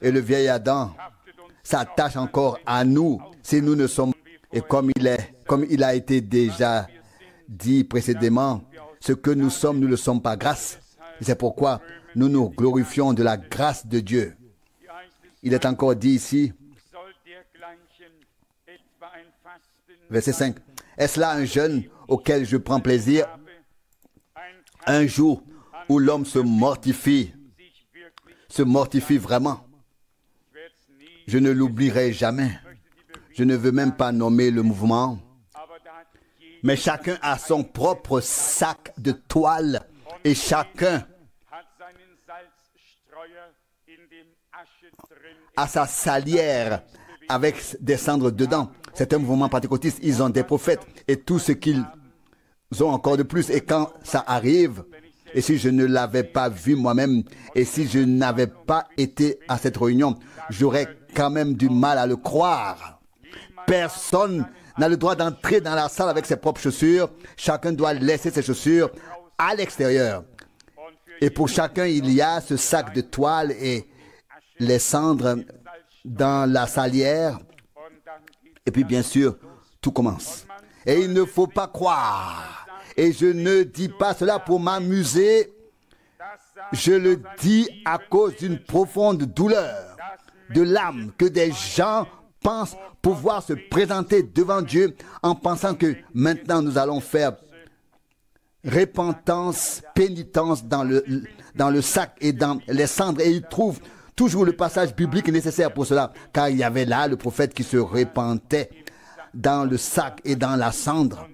Et le vieil Adam s'attache encore à nous si nous ne sommes... Et comme il a été déjà dit précédemment, ce que nous sommes, nous ne le sommes pas grâce. C'est pourquoi nous nous glorifions de la grâce de Dieu. Il est encore dit ici, verset 5, est-ce là un jeûne auquel je prends plaisir? Un jour où l'homme se mortifie vraiment. Je ne l'oublierai jamais. Je ne veux même pas nommer le mouvement. Mais chacun a son propre sac de toile et chacun a sa salière avec des cendres dedans. C'est un mouvement pentecôtiste. Ils ont des prophètes et tout ce qu'ils ont encore de plus. Et quand ça arrive, et si je ne l'avais pas vu moi-même, et si je n'avais pas été à cette réunion, j'aurais quand même du mal à le croire. Personne n'a le droit d'entrer dans la salle avec ses propres chaussures. Chacun doit laisser ses chaussures à l'extérieur. Et pour chacun, il y a ce sac de toile et les cendres dans la salière. Et puis, bien sûr, tout commence. Et il ne faut pas croire. Et je ne dis pas cela pour m'amuser. Je le dis à cause d'une profonde douleur de l'âme que des gens pensent pouvoir se présenter devant Dieu en pensant que maintenant nous allons faire repentance, pénitence dans le sac et dans les cendres. Et ils trouvent toujours le passage biblique nécessaire pour cela, car il y avait là le prophète qui se repentait dans le sac et dans la cendre.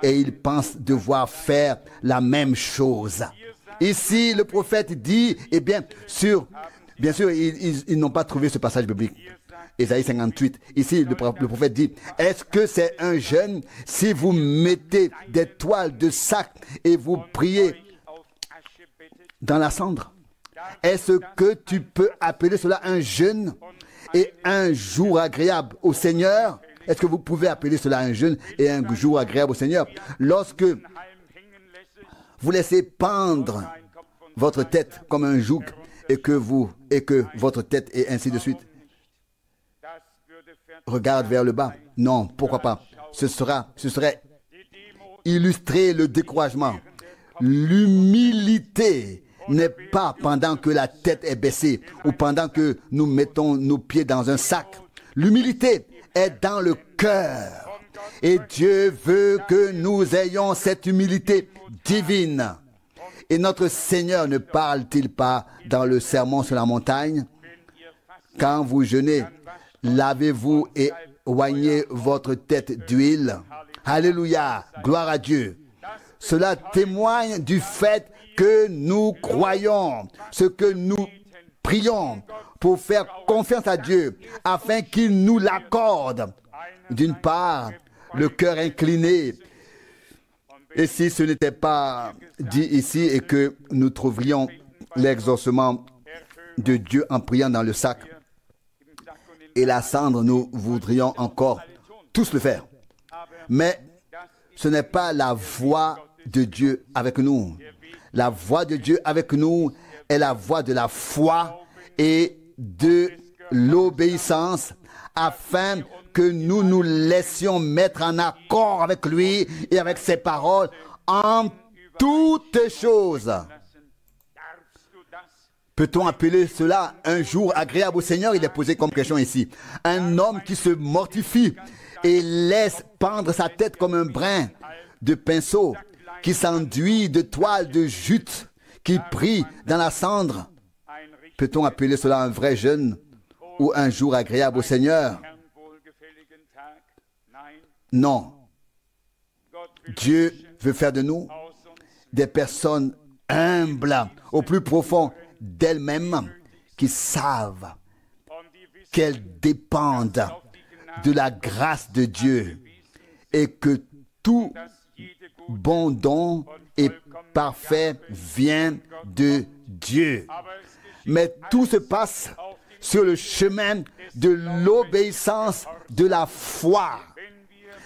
Et ils pensent devoir faire la même chose. Ici, le prophète dit, eh bien sûr, ils n'ont pas trouvé ce passage biblique. Ésaïe 58. Ici, le prophète dit, est-ce que c'est un jeûne si vous mettez des toiles de sac et vous priez dans la cendre? Est-ce que tu peux appeler cela un jeûne et un jour agréable au Seigneur? Est-ce que vous pouvez appeler cela un jeûne et un jour agréable au Seigneur? Lorsque vous laissez pendre votre tête comme un joug et que votre tête et ainsi de suite regarde vers le bas. Non, pourquoi pas? Ce serait illustrer le découragement. L'humilité n'est pas pendant que la tête est baissée ou pendant que nous mettons nos pieds dans un sac. L'humilité est dans le cœur. Et Dieu veut que nous ayons cette humilité divine. Et notre Seigneur ne parle-t-il pas dans le sermon sur la montagne? Quand vous jeûnez, lavez-vous et oignez votre tête d'huile. Alléluia, gloire à Dieu. Cela témoigne du fait que nous croyons, ce que nous prions pour faire confiance à Dieu afin qu'il nous l'accorde. D'une part, le cœur incliné. Et si ce n'était pas dit ici et que nous trouverions l'exaucement de Dieu en priant dans le sac et la cendre, nous voudrions encore tous le faire. Mais ce n'est pas la voix de Dieu avec nous. La voix de Dieu avec nous est la voix de la foi et de l'obéissance afin que nous nous laissions mettre en accord avec lui et avec ses paroles en toutes choses. Peut-on appeler cela un jour agréable au Seigneur? Il est posé comme question ici. Un homme qui se mortifie et laisse pendre sa tête comme un brin de pinceau, qui s'enduit de toile de jute, qui prie dans la cendre. Peut-on appeler cela un vrai jeûne ou un jour agréable au Seigneur? Non. Dieu veut faire de nous des personnes humbles au plus profond d'elles-mêmes, qui savent qu'elles dépendent de la grâce de Dieu et que tout bon don et parfait vient de Dieu. Mais tout se passe sur le chemin de l'obéissance, de la foi.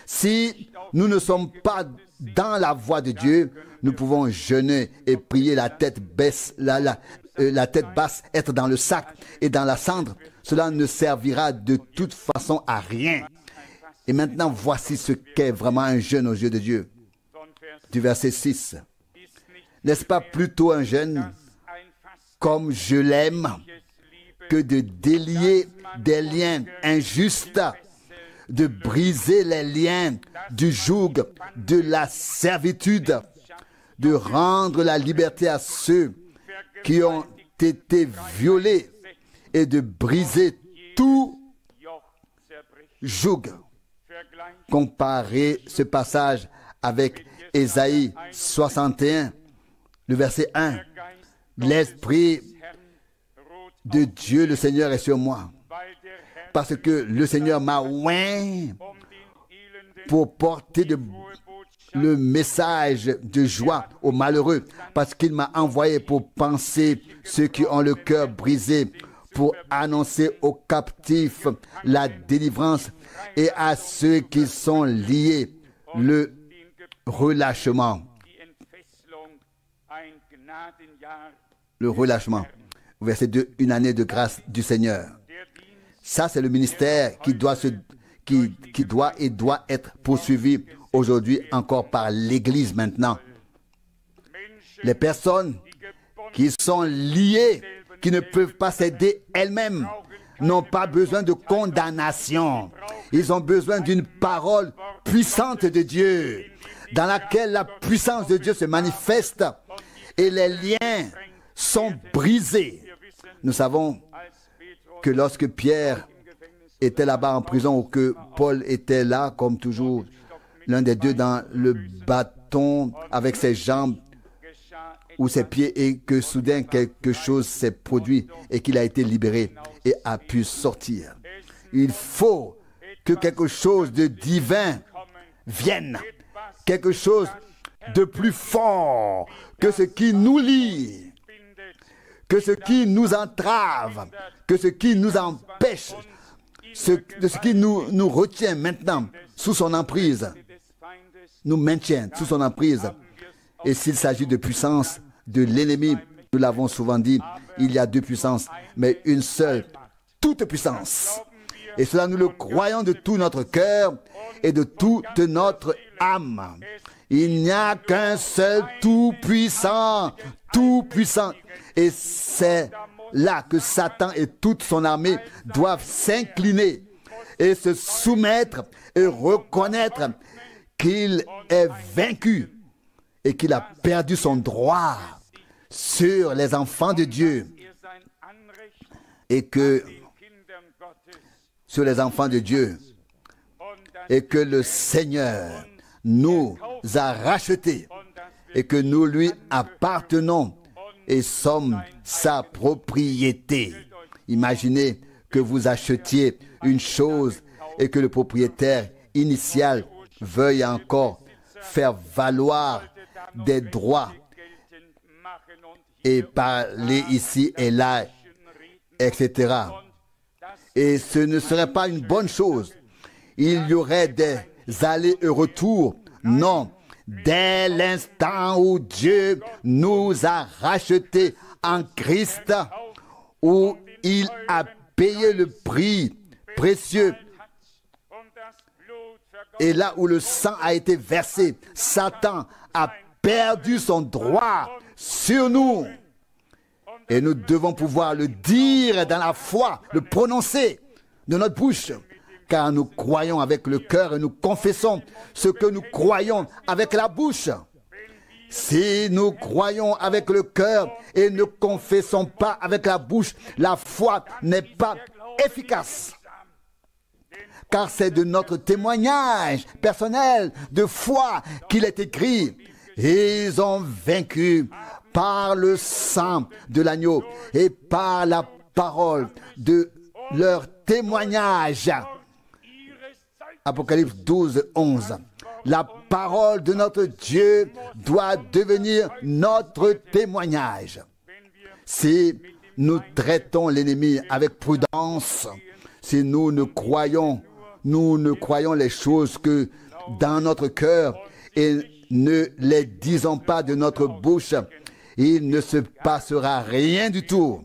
Si nous ne sommes pas dans la voie de Dieu, nous pouvons jeûner et prier la tête baisse, la tête basse, être dans le sac et dans la cendre. Cela ne servira de toute façon à rien. Et maintenant, voici ce qu'est vraiment un jeûne aux yeux de Dieu. Du verset 6. N'est-ce pas plutôt un jeûne comme je l'aime que de délier des liens injustes, de briser les liens du joug de la servitude, de rendre la liberté à ceux qui ont été violés et de briser tout joug. Comparez ce passage avec Ésaïe 61, le verset 1. L'Esprit de Dieu, le Seigneur, est sur moi, parce que le Seigneur m'a oint pour porter le message de joie aux malheureux, parce qu'il m'a envoyé pour panser ceux qui ont le cœur brisé, pour annoncer aux captifs la délivrance et à ceux qui sont liés le relâchement. Le relâchement. Verset 2, une année de grâce du Seigneur. Ça, c'est le ministère qui doit être poursuivi aujourd'hui encore par l'Église maintenant. Les personnes qui sont liées, qui ne peuvent pas s'aider elles-mêmes, n'ont pas besoin de condamnation. Ils ont besoin d'une parole puissante de Dieu, dans laquelle la puissance de Dieu se manifeste et les liens sont brisés. Nous savons que lorsque Pierre était là-bas en prison ou que Paul était là, comme toujours, l'un des deux dans le bâton avec ses jambes ou ses pieds, et que soudain quelque chose s'est produit et qu'il a été libéré et a pu sortir. Il faut que quelque chose de divin vienne, quelque chose de plus fort que ce qui nous lie, que ce qui nous entrave, que ce qui nous empêche, ce qui nous retient maintenant sous son emprise, nous maintient sous son emprise. Et s'il s'agit de puissance de l'ennemi, nous l'avons souvent dit, il y a deux puissances, mais une seule, toute puissance. Et cela, nous le croyons de tout notre cœur et de toute notre âme. Il n'y a qu'un seul tout-puissant, tout-puissant. Et c'est là que Satan et toute son armée doivent s'incliner et se soumettre et reconnaître qu'il est vaincu et qu'il a perdu son droit sur les enfants de Dieu et que sur les enfants de Dieu et que le Seigneur nous a rachetés et que nous lui appartenons et sommes sa propriété. Imaginez que vous achetiez une chose et que le propriétaire initial veuille encore faire valoir des droits et parler ici et là, etc. Et ce ne serait pas une bonne chose. Il y aurait des allers et retours. Non. Dès l'instant où Dieu nous a rachetés en Christ, où il a payé le prix précieux, et là où le sang a été versé, Satan a perdu son droit sur nous. Et nous devons pouvoir le dire dans la foi, le prononcer de notre bouche. Car nous croyons avec le cœur et nous confessons ce que nous croyons avec la bouche. Si nous croyons avec le cœur et ne confessons pas avec la bouche, la foi n'est pas efficace. Car c'est de notre témoignage personnel de foi qu'il est écrit. Ils ont vaincu par le sang de l'agneau et par la parole de leur témoignage. Apocalypse 12, 11. La parole de notre Dieu doit devenir notre témoignage. Si nous traitons l'ennemi avec prudence, si nous ne croyons les choses que dans notre cœur et ne les disons pas de notre bouche, il ne se passera rien du tout.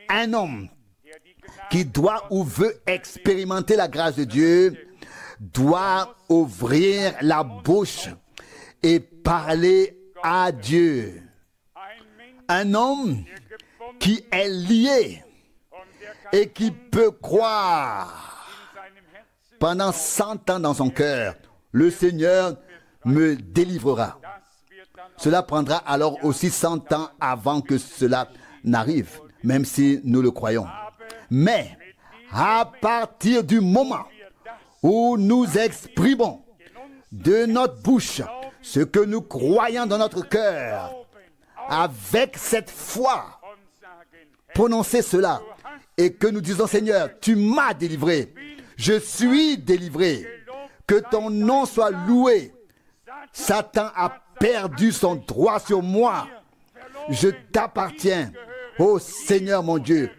Un homme qui doit ou veut expérimenter la grâce de Dieu doit ouvrir la bouche et parler à Dieu. Un homme qui est lié et qui peut croire pendant 100 ans dans son cœur, le Seigneur me délivrera. Cela prendra alors aussi 100 ans avant que cela n'arrive, même si nous le croyons. Mais à partir du moment où nous exprimons de notre bouche ce que nous croyons dans notre cœur, avec cette foi, prononcez cela et que nous disons: Seigneur, tu m'as délivré, je suis délivré, que ton nom soit loué. Satan a perdu son droit sur moi. Je t'appartiens, ô Seigneur mon Dieu,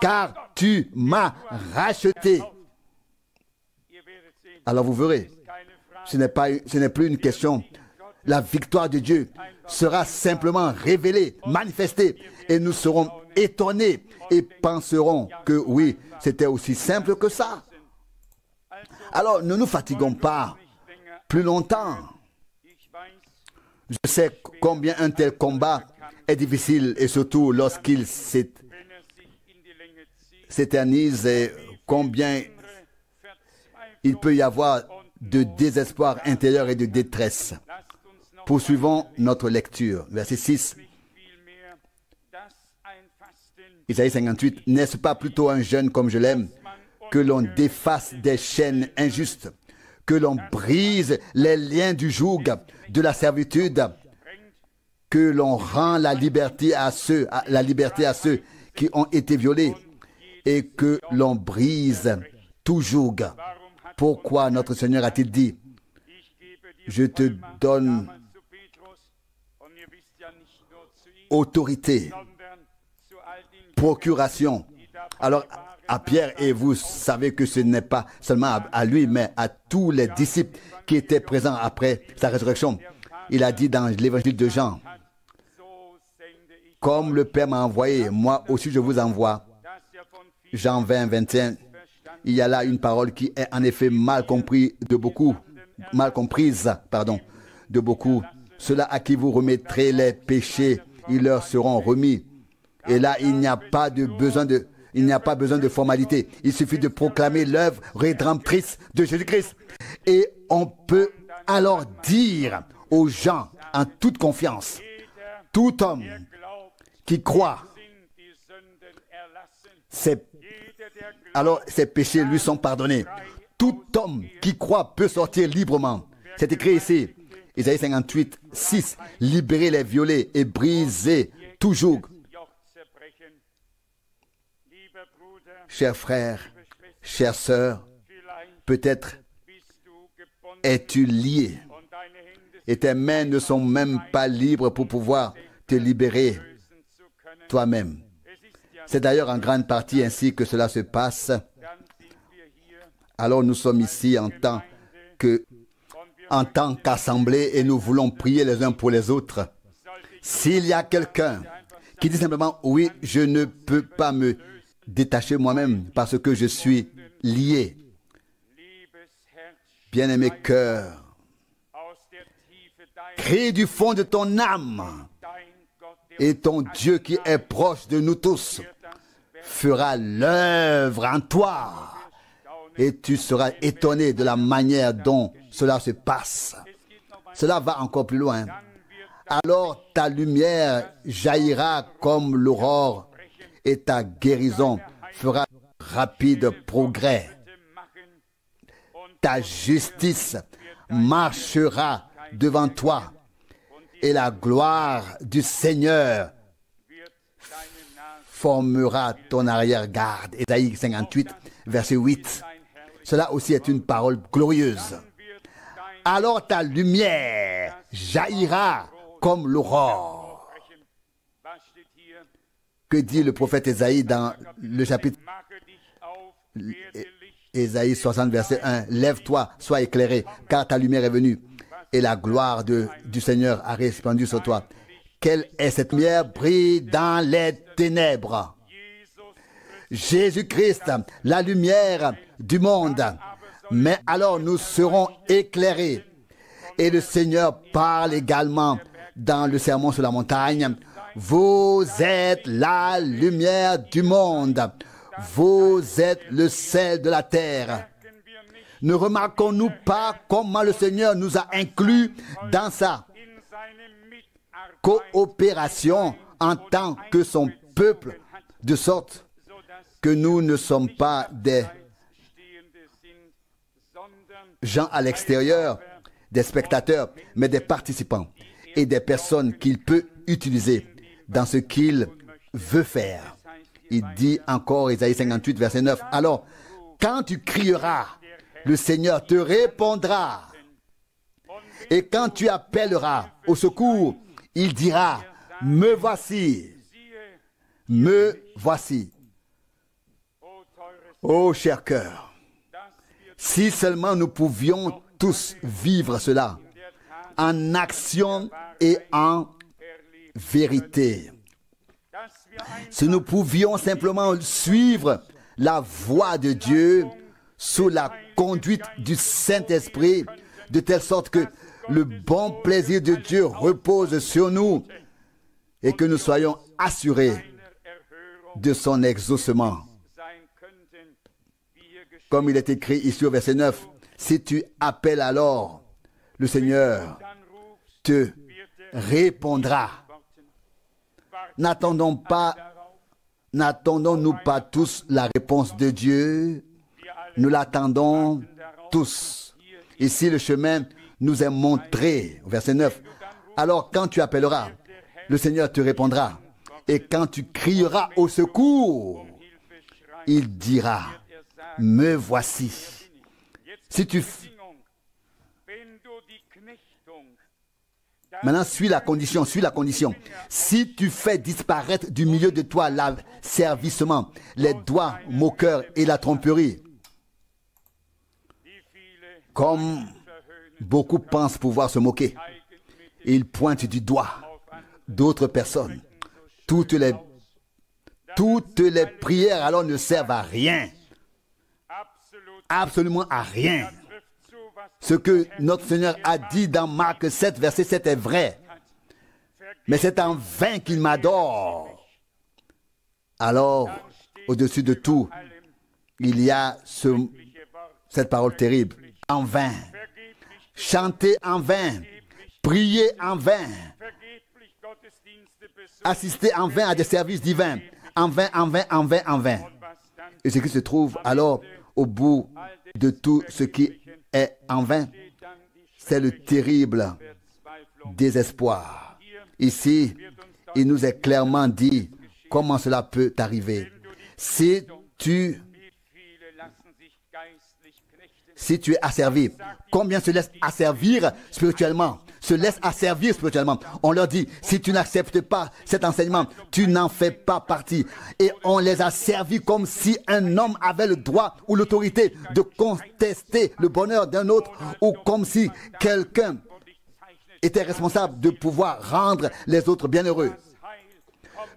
car tu m'as racheté. Alors vous verrez, ce n'est plus une question. La victoire de Dieu sera simplement révélée, manifestée, et nous serons étonnés et penserons que oui, c'était aussi simple que ça. Alors ne nous fatiguons pas plus longtemps. Je sais combien un tel combat est difficile, et surtout lorsqu'il s'éternise, et combien il peut y avoir de désespoir intérieur et de détresse. Poursuivons notre lecture. Verset 6. Isaïe 58. N'est-ce pas plutôt un jeûne comme je l'aime, que l'on défasse des chaînes injustes, que l'on brise les liens du joug de la servitude, que l'on rend la liberté à ceux qui ont été violés, et que l'on brise tout joug. Pourquoi notre Seigneur a-t-il dit: je te donne autorité, procuration. Alors à Pierre, et vous savez que ce n'est pas seulement à lui, mais à tous les disciples qui étaient présents après sa résurrection. Il a dit dans l'évangile de Jean, comme le Père m'a envoyé, moi aussi je vous envoie. Jean 20, 21. Il y a là une parole qui est en effet mal comprise de beaucoup. Ceux-là à qui vous remettrez les péchés, ils leur seront remis. Et là, il n'y a pas besoin de formalité. Il suffit de proclamer l'œuvre rédemptrice de Jésus-Christ. Et on peut alors dire aux gens en toute confiance, tout homme qui croit, alors ses péchés lui sont pardonnés. Tout homme qui croit peut sortir librement. C'est écrit ici, Isaïe 58, 6, libérer les violets et briser tout joug. Chers frères, chères sœurs, peut-être es-tu lié et tes mains ne sont même pas libres pour pouvoir te libérer toi-même. C'est d'ailleurs en grande partie ainsi que cela se passe. Alors nous sommes ici en tant qu'assemblée et nous voulons prier les uns pour les autres. S'il y a quelqu'un qui dit simplement, oui, je ne peux pas me détacher moi-même parce que je suis lié. Bien-aimé cœur, crie du fond de ton âme et ton Dieu qui est proche de nous tous fera l'œuvre en toi et tu seras étonné de la manière dont cela se passe. Cela va encore plus loin. Alors ta lumière jaillira comme l'aurore et ta guérison fera rapide progrès. Ta justice marchera devant toi et la gloire du Seigneur formera ton arrière-garde. Ésaïe 58, verset 8. Cela aussi est une parole glorieuse. Alors ta lumière jaillira comme l'aurore. Que dit le prophète Ésaïe dans le chapitre Ésaïe 60, verset 1. Lève-toi, sois éclairé, car ta lumière est venue et la gloire du Seigneur a répandu sur toi. Quelle est cette lumière? Brille dans les ténèbres. Jésus-Christ, la lumière du monde. Mais alors nous serons éclairés. Et le Seigneur parle également dans le sermon sur la montagne. Vous êtes la lumière du monde. Vous êtes le sel de la terre. Ne remarquons-nous pas comment le Seigneur nous a inclus dans sa coopération en tant que son peuple, de sorte que nous ne sommes pas des gens à l'extérieur, des spectateurs, mais des participants et des personnes qu'il peut utiliser dans ce qu'il veut faire. Il dit encore, Isaïe 58, verset 9, « Alors, quand tu crieras, le Seigneur te répondra. Et quand tu appelleras au secours, il dira, « Me voici, me voici. » Ô cher cœur, si seulement nous pouvions tous vivre cela en action et en vérité. Si nous pouvions simplement suivre la voie de Dieu sous la conduite du Saint-Esprit, de telle sorte que le bon plaisir de Dieu repose sur nous et que nous soyons assurés de son exaucement. Comme il est écrit ici au verset 9, si tu appelles alors, le Seigneur te répondra. N'attendons-nous pas tous la réponse de Dieu? Nous l'attendons tous. Ici, le chemin nous est montré, verset 9. Alors, quand tu appelleras, le Seigneur te répondra. Et quand tu crieras au secours, il dira, « Me voici. » Maintenant, suis la condition. Si tu fais disparaître du milieu de toi l'asservissement, les doigts moqueurs et la tromperie, comme beaucoup pensent pouvoir se moquer, il pointe du doigt d'autres personnes. Toutes les prières alors ne servent à rien. Absolument à rien. Ce que notre Seigneur a dit dans Marc 7, verset 7 est vrai. Mais c'est en vain qu'il m'adore. Alors, au-dessus de tout, il y a cette parole terrible. En vain. Chanter en vain. Prier en vain. Assister en vain à des services divins. En vain, en vain, en vain, en vain. Et ce qui se trouve alors au bout de tout ce qui est en vain, c'est le terrible désespoir. Ici, il nous est clairement dit comment cela peut arriver. Si tu es asservi, combien se laissent asservir spirituellement? Se laissent asservir spirituellement. On leur dit, si tu n'acceptes pas cet enseignement, tu n'en fais pas partie. Et on les a servis comme si un homme avait le droit ou l'autorité de contester le bonheur d'un autre, ou comme si quelqu'un était responsable de pouvoir rendre les autres bienheureux.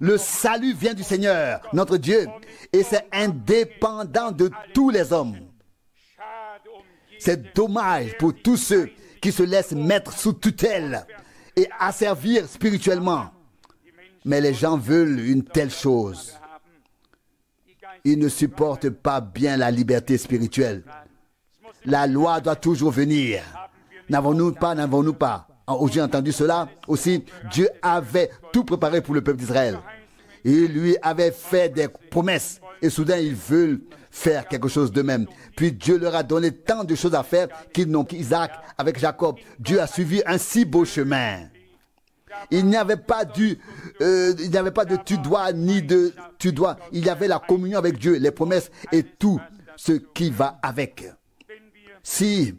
Le salut vient du Seigneur, notre Dieu, et c'est indépendant de tous les hommes. C'est dommage pour tous ceux qui se laissent mettre sous tutelle et asservir spirituellement. Mais les gens veulent une telle chose. Ils ne supportent pas bien la liberté spirituelle. La loi doit toujours venir. N'avons-nous pas, n'avons-nous pas? J'ai entendu cela aussi. Dieu avait tout préparé pour le peuple d'Israël. Il lui avait fait des promesses. Et soudain, ils veulent faire quelque chose d'eux-mêmes. Puis Dieu leur a donné tant de choses à faire qu'ils n'ont qu'Isaac avec Jacob. Dieu a suivi un si beau chemin. Il n'y avait pas de tu dois ni de tu dois. Il y avait la communion avec Dieu, les promesses et tout ce qui va avec. Si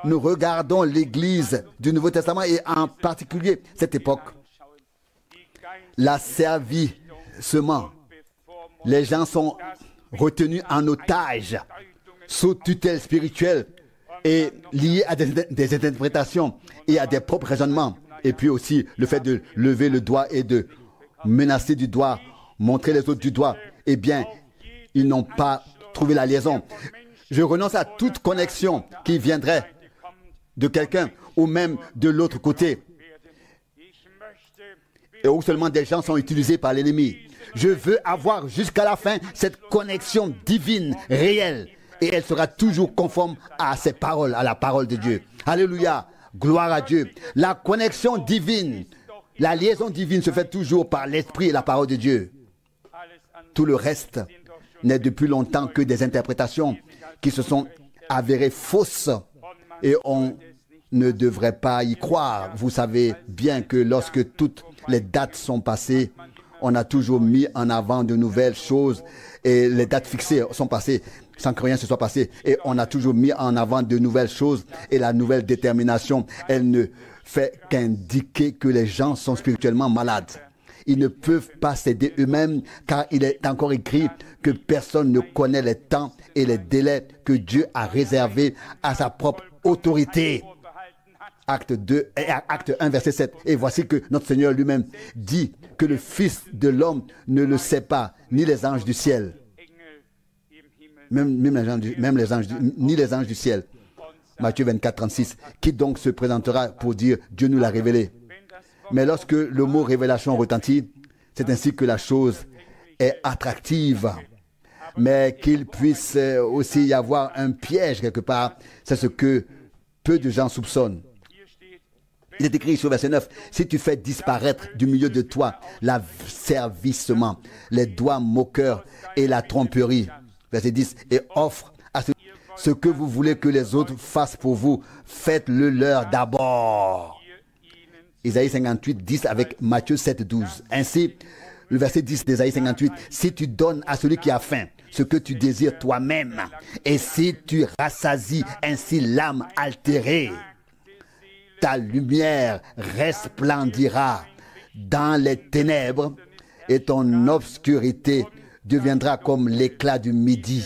nous regardons l'Église du Nouveau Testament et en particulier cette époque, l'asservissement, les gens sont retenus en otage, sous tutelle spirituelle et liés à des interprétations et à des propres raisonnements. Et puis aussi le fait de lever le doigt et de menacer du doigt, montrer les autres du doigt. Eh bien, ils n'ont pas trouvé la liaison. Je renonce à toute connexion qui viendrait de quelqu'un ou même de l'autre côté. Et où seulement des gens sont utilisés par l'ennemi. Je veux avoir jusqu'à la fin cette connexion divine, réelle. Et elle sera toujours conforme à ses paroles, à la parole de Dieu. Alléluia, gloire à Dieu. La connexion divine, la liaison divine se fait toujours par l'Esprit et la parole de Dieu. Tout le reste n'est depuis longtemps que des interprétations qui se sont avérées fausses. Et on ne devrait pas y croire. Vous savez bien que lorsque toutes les dates sont passées, on a toujours mis en avant de nouvelles choses et les dates fixées sont passées sans que rien se soit passé. Et on a toujours mis en avant de nouvelles choses et la nouvelle détermination, elle ne fait qu'indiquer que les gens sont spirituellement malades. Ils ne peuvent pas s'aider eux-mêmes car il est encore écrit que personne ne connaît les temps et les délais que Dieu a réservés à sa propre autorité. Acte 1, verset 7. Et voici que notre Seigneur lui-même dit que le Fils de l'homme ne le sait pas, ni les anges du ciel. Même les anges, ni les anges du ciel. Matthieu 24, 36. Qui donc se présentera pour dire Dieu nous l'a révélé? Mais lorsque le mot révélation retentit, c'est ainsi que la chose est attractive. Mais qu'il puisse aussi y avoir un piège quelque part, c'est ce que peu de gens soupçonnent. Il est écrit sur verset 9, si tu fais disparaître du milieu de toi l'asservissement, les doigts moqueurs et la tromperie. Verset 10, et offre à ce que vous voulez que les autres fassent pour vous, faites-le leur d'abord. Isaïe 58, 10 avec Matthieu 7, 12. Ainsi, le verset 10 d'Isaïe 58, si tu donnes à celui qui a faim ce que tu désires toi-même, et si tu rassasies ainsi l'âme altérée, ta lumière resplendira dans les ténèbres et ton obscurité deviendra comme l'éclat du midi.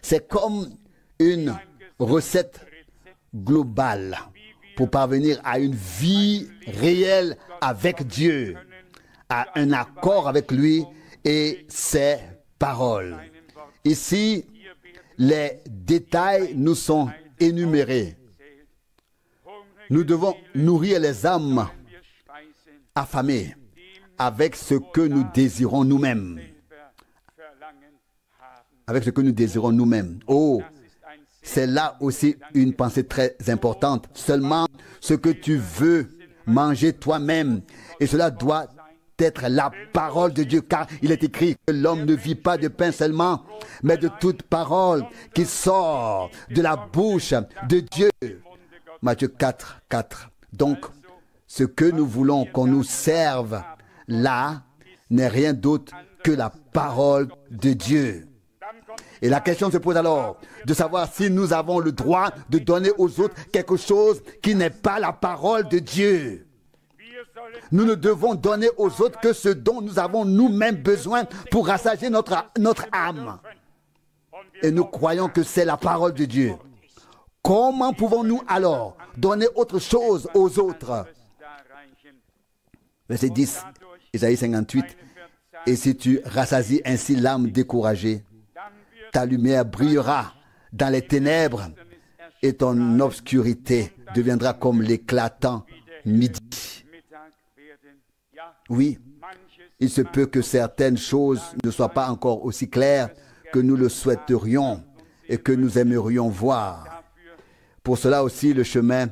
C'est comme une recette globale pour parvenir à une vie réelle avec Dieu, à un accord avec lui et ses paroles. Ici, les détails nous sont énumérés. Nous devons nourrir les âmes affamées avec ce que nous désirons nous-mêmes. Avec ce que nous désirons nous-mêmes. Oh, c'est là aussi une pensée très importante. Seulement ce que tu veux manger toi-même. Et cela doit être la parole de Dieu, car il est écrit que l'homme ne vit pas de pain seulement, mais de toute parole qui sort de la bouche de Dieu. Matthieu 4, 4. Donc, ce que nous voulons qu'on nous serve là n'est rien d'autre que la parole de Dieu. Et la question se pose alors de savoir si nous avons le droit de donner aux autres quelque chose qui n'est pas la parole de Dieu. Nous ne devons donner aux autres que ce dont nous avons nous-mêmes besoin pour rassasier notre âme. Et nous croyons que c'est la parole de Dieu. Comment pouvons-nous alors donner autre chose aux autres? Verset 10, Isaïe 58. Et si tu rassasies ainsi l'âme découragée, ta lumière brillera dans les ténèbres et ton obscurité deviendra comme l'éclatant midi. Oui, il se peut que certaines choses ne soient pas encore aussi claires que nous le souhaiterions et que nous aimerions voir. Pour cela aussi, le chemin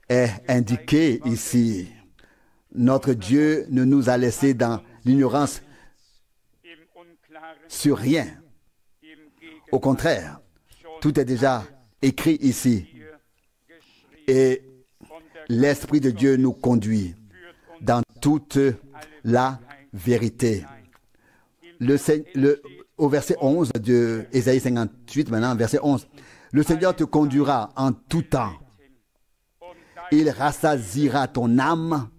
est indiqué ici. Notre Dieu ne nous a laissés dans l'ignorance sur rien. Au contraire, tout est déjà écrit ici. Et l'Esprit de Dieu nous conduit dans toute la vérité. Au verset 11 de Ésaïe 58, maintenant, verset 11. Le Seigneur te conduira en tout temps. Il rassasiera ton âme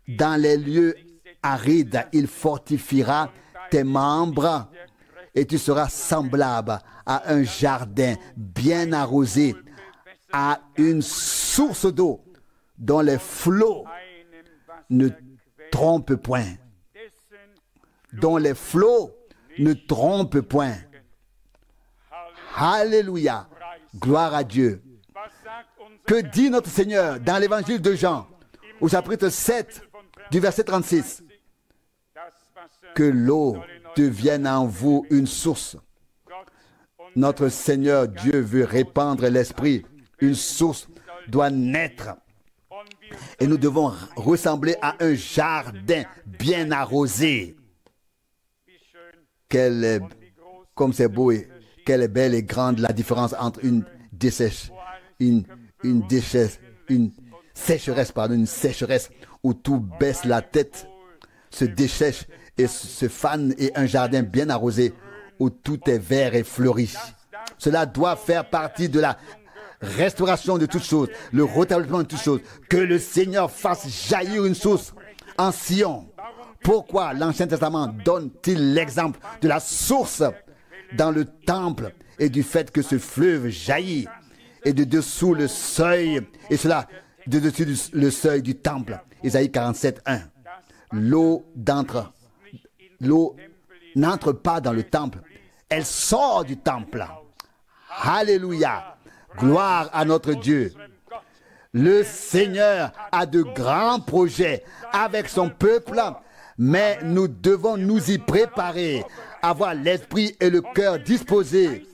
dans les lieux arides. Il fortifiera tes membres et tu seras semblable à un jardin bien arrosé, à une source d'eau dont les flots ne trompent point. Dont les flots ne trompent point. Alléluia. Gloire à Dieu. Que dit notre Seigneur dans l'évangile de Jean, au chapitre 7, du verset 36? Que l'eau devienne en vous une source. Notre Seigneur Dieu veut répandre l'Esprit. Une source doit naître. Et nous devons ressembler à un jardin bien arrosé. Comme c'est beau et quelle est belle et grande la différence entre une sécheresse où tout baisse la tête, se déchèche et se fane, et un jardin bien arrosé où tout est vert et fleuri. Cela doit faire partie de la restauration de toutes choses, le rétablissement de toutes choses. Que le Seigneur fasse jaillir une source en Sion. Pourquoi l'Ancien Testament donne-t-il l'exemple de la source dans le temple et du fait que ce fleuve jaillit et de dessous le seuil, et cela de dessus le seuil du temple? Isaïe 47, 1. L'eau n'entre pas dans le temple, elle sort du temple. Alléluia. Gloire à notre Dieu. Le Seigneur a de grands projets avec son peuple, mais nous devons nous y préparer, avoir l'esprit et le cœur disposés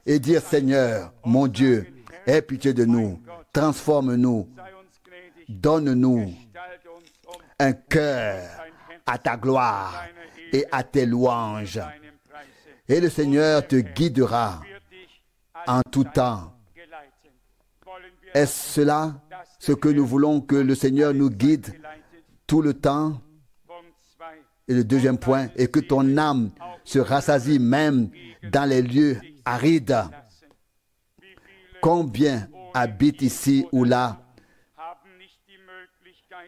et dire: Seigneur, mon Dieu, aie pitié de nous, transforme-nous, donne-nous un cœur à ta gloire et à tes louanges. Et le Seigneur te guidera en tout temps. Est-ce cela ce que nous voulons, que le Seigneur nous guide tout le temps? Et le deuxième point est que ton âme se rassasie même dans les lieux arides. Combien habitent ici ou là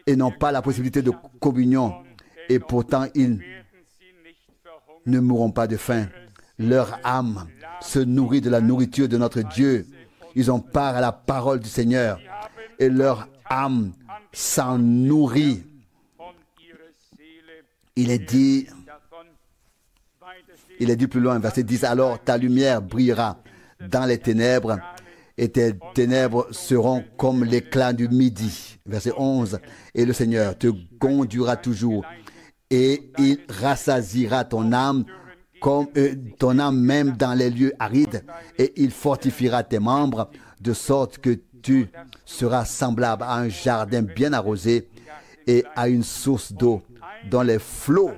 et n'ont pas la possibilité de communion, et pourtant ils ne mourront pas de faim. Leur âme se nourrit de la nourriture de notre Dieu. Ils ont part à la parole du Seigneur. et leur âme s'en nourrit. Il est dit plus loin, verset 10, alors ta lumière brillera dans les ténèbres et tes ténèbres seront comme l'éclat du midi. Verset 11, et le Seigneur te conduira toujours et il rassasiera ton âme comme ton âme même dans les lieux arides, et il fortifiera tes membres de sorte que tu seras semblable à un jardin bien arrosé et à une source d'eau dont les flots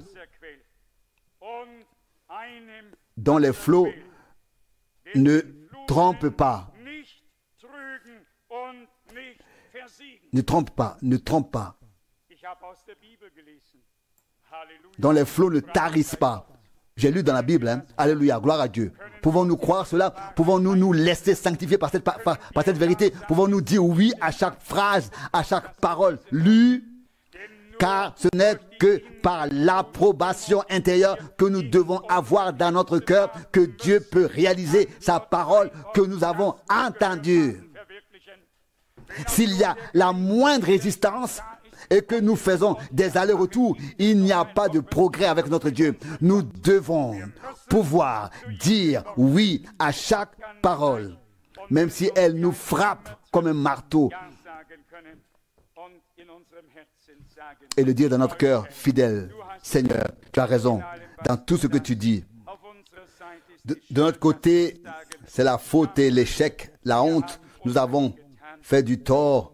ne trompent pas. Ne trompe pas, ne trompe pas. Dont les flots ne tarissent pas. J'ai lu dans la Bible, hein? Alléluia, gloire à Dieu. Pouvons-nous croire cela? Pouvons-nous nous laisser sanctifier par cette vérité? Pouvons-nous dire oui à chaque phrase, à chaque parole lue? Car ce n'est que par l'approbation intérieure que nous devons avoir dans notre cœur que Dieu peut réaliser sa parole que nous avons entendue. S'il y a la moindre résistance et que nous faisons des allers-retours, il n'y a pas de progrès avec notre Dieu. Nous devons pouvoir dire oui à chaque parole, même si elle nous frappe comme un marteau, et le dire dans notre cœur fidèle: Seigneur, tu as raison dans tout ce que tu dis. De notre côté, c'est la faute et l'échec, la honte. Nous avons fait du tort.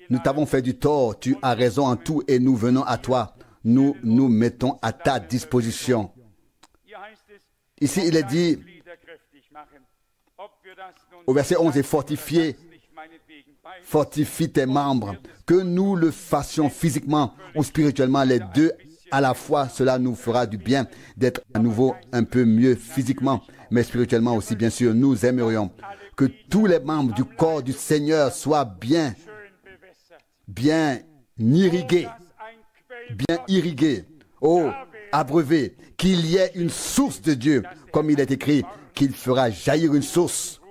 Nous t'avons fait du tort. Tu as raison en tout et nous venons à toi. Nous nous mettons à ta disposition. Ici, il est dit au verset 11, et fortifie tes membres. Que nous le fassions physiquement ou spirituellement, les deux à la fois, cela nous fera du bien d'être à nouveau un peu mieux physiquement, mais spirituellement aussi, bien sûr. Nous aimerions que tous les membres du corps du Seigneur soient bien irrigués, abreuvés, qu'il y ait une source de Dieu, comme il est écrit, qu'il fera jaillir une source.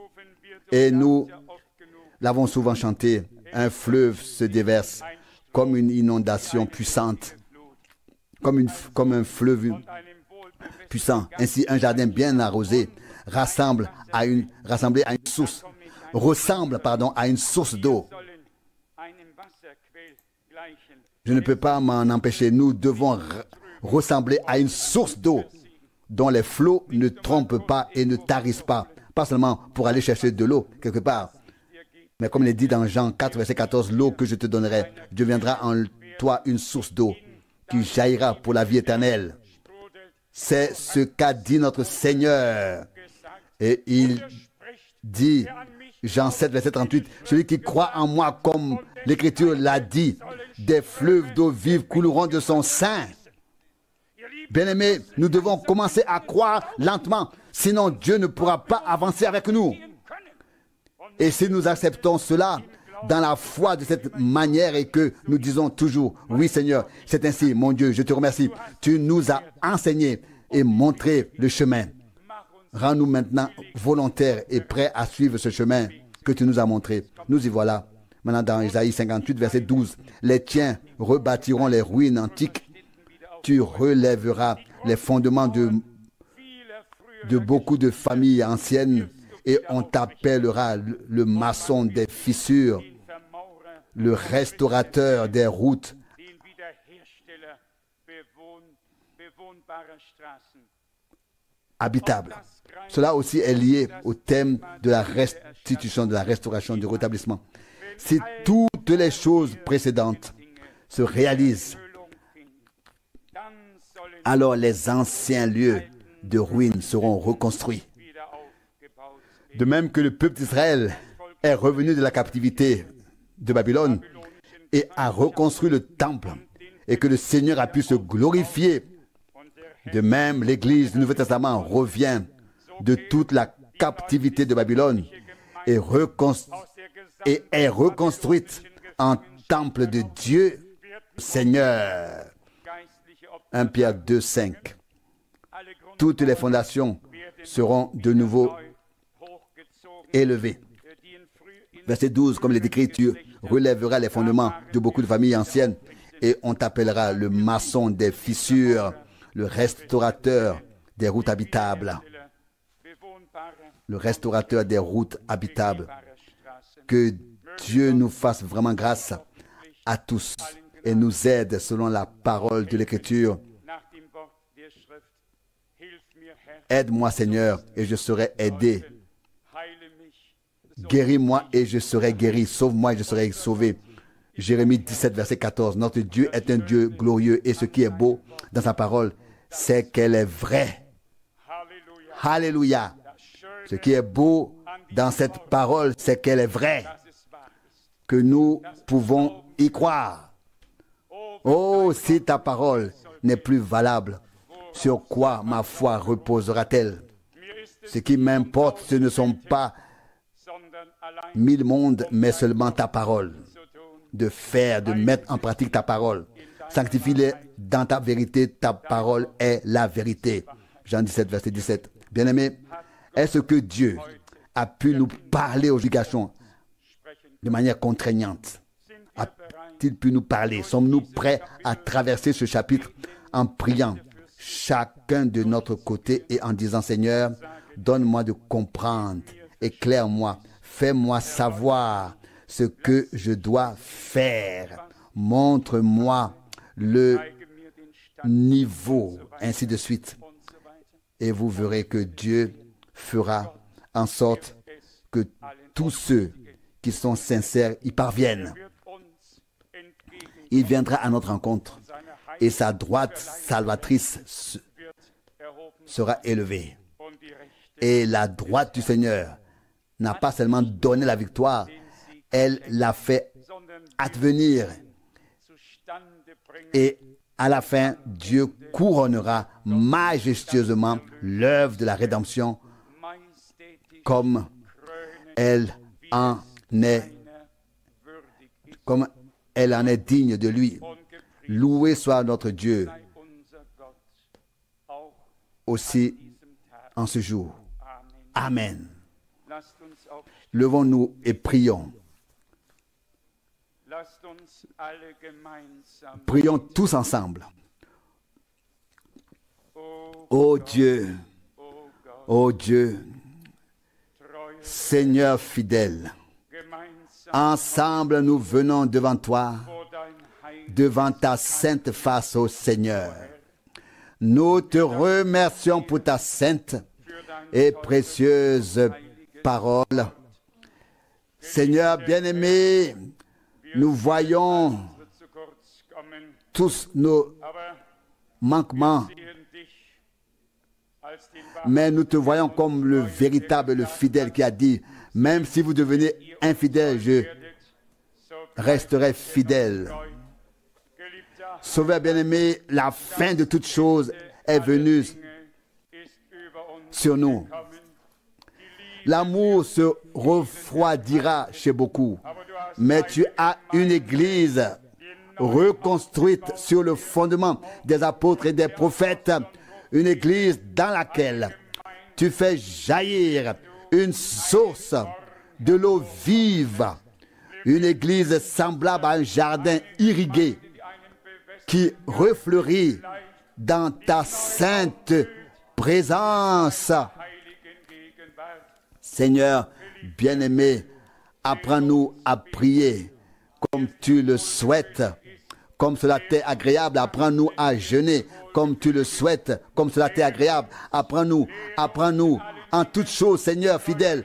Et nous l'avons souvent chanté, un fleuve se déverse comme une inondation puissante, comme un fleuve puissant. Ainsi, un jardin bien arrosé ressemble à une source d'eau. Je ne peux pas m'en empêcher. Nous devons ressembler à une source d'eau dont les flots ne trompent pas et ne tarissent pas. Pas seulement pour aller chercher de l'eau quelque part, mais comme il est dit dans Jean 4, verset 14, l'eau que je te donnerai deviendra en toi une source d'eau qui jaillira pour la vie éternelle. C'est ce qu'a dit notre Seigneur. Et il dit, Jean 7, verset 38, celui qui croit en moi, comme l'Écriture l'a dit, des fleuves d'eau vive couleront de son sein. Bien-aimés, nous devons commencer à croire lentement, sinon Dieu ne pourra pas avancer avec nous. Et si nous acceptons cela dans la foi de cette manière et que nous disons toujours, oui Seigneur, c'est ainsi, mon Dieu, je te remercie. Tu nous as enseigné et montré le chemin. Rends-nous maintenant volontaires et prêts à suivre ce chemin que tu nous as montré. Nous y voilà. Maintenant dans Isaïe 58, verset 12. Les tiens rebâtiront les ruines antiques. Tu relèveras les fondements de beaucoup de familles anciennes et on t'appellera le maçon des fissures, le restaurateur des routes, habitable. Cela aussi est lié au thème de la restitution, de la restauration, du rétablissement. Si toutes les choses précédentes se réalisent, alors les anciens lieux de ruines seront reconstruits. De même que le peuple d'Israël est revenu de la captivité de Babylone et a reconstruit le temple et que le Seigneur a pu se glorifier, de même l'Église du Nouveau Testament revient de toute la captivité de Babylone et est reconstruite en temple de Dieu Seigneur. 1 Pierre 2, 5. Toutes les fondations seront de nouveau élevées. Verset 12, comme il est écrit, tu relèveras les fondements de beaucoup de familles anciennes et on t'appellera le maçon des fissures, le restaurateur des routes habitables. Le restaurateur des routes habitables. Que Dieu nous fasse vraiment grâce à tous et nous aide selon la parole de l'Écriture. Aide-moi, Seigneur, et je serai aidé. Guéris-moi et je serai guéri. Sauve-moi et je serai sauvé. Jérémie 17, verset 14. Notre Dieu est un Dieu glorieux et ce qui est beau dans sa parole, c'est qu'elle est vraie. Alléluia. Ce qui est beau dans cette parole, c'est qu'elle est vraie. Que nous pouvons y croire. Oh, si ta parole n'est plus valable, sur quoi ma foi reposera-t-elle? Ce qui m'importe, ce ne sont pas 1000 mondes, mais seulement ta parole. De faire, de mettre en pratique ta parole. Sanctifie-les dans ta vérité, ta parole est la vérité. Jean 17, verset 17. Bien-aimés, est-ce que Dieu a pu nous parler aux obligations de manière contraignante? A-t-il pu nous parler? Sommes-nous prêts à traverser ce chapitre en priant chacun de notre côté et en disant, Seigneur, donne-moi de comprendre, éclaire-moi, fais-moi savoir ce que je dois faire. Montre-moi le niveau, ainsi de suite. Et vous verrez que Dieu fera en sorte que tous ceux qui sont sincères y parviennent. Il viendra à notre rencontre et sa droite salvatrice sera élevée. Et la droite du Seigneur n'a pas seulement donné la victoire, elle l'a fait advenir. Et à la fin, Dieu couronnera majestueusement l'œuvre de la rédemption comme elle en est digne de lui. Loué soit notre Dieu aussi en ce jour. Amen. Levons-nous et prions. Prions tous ensemble. Ô Dieu, Seigneur fidèle, ensemble nous venons devant toi, devant ta sainte face, ô Seigneur. Nous te remercions pour ta sainte et précieuse parole. Seigneur bien-aimé, nous voyons tous nos manquements, mais nous te voyons comme le véritable, le fidèle qui a dit, même si vous devenez infidèle, je resterai fidèle. Sauveur bien-aimé, la fin de toutes choses est venue sur nous. L'amour se refroidira chez beaucoup, mais tu as une église reconstruite sur le fondement des apôtres et des prophètes, une église dans laquelle tu fais jaillir une source de l'eau vive, une église semblable à un jardin irrigué qui refleurit dans ta sainte présence. Seigneur bien-aimé, apprends-nous à prier comme tu le souhaites, comme cela t'est agréable. Apprends-nous à jeûner comme tu le souhaites, comme cela t'est agréable. Apprends-nous en toutes choses, Seigneur fidèle,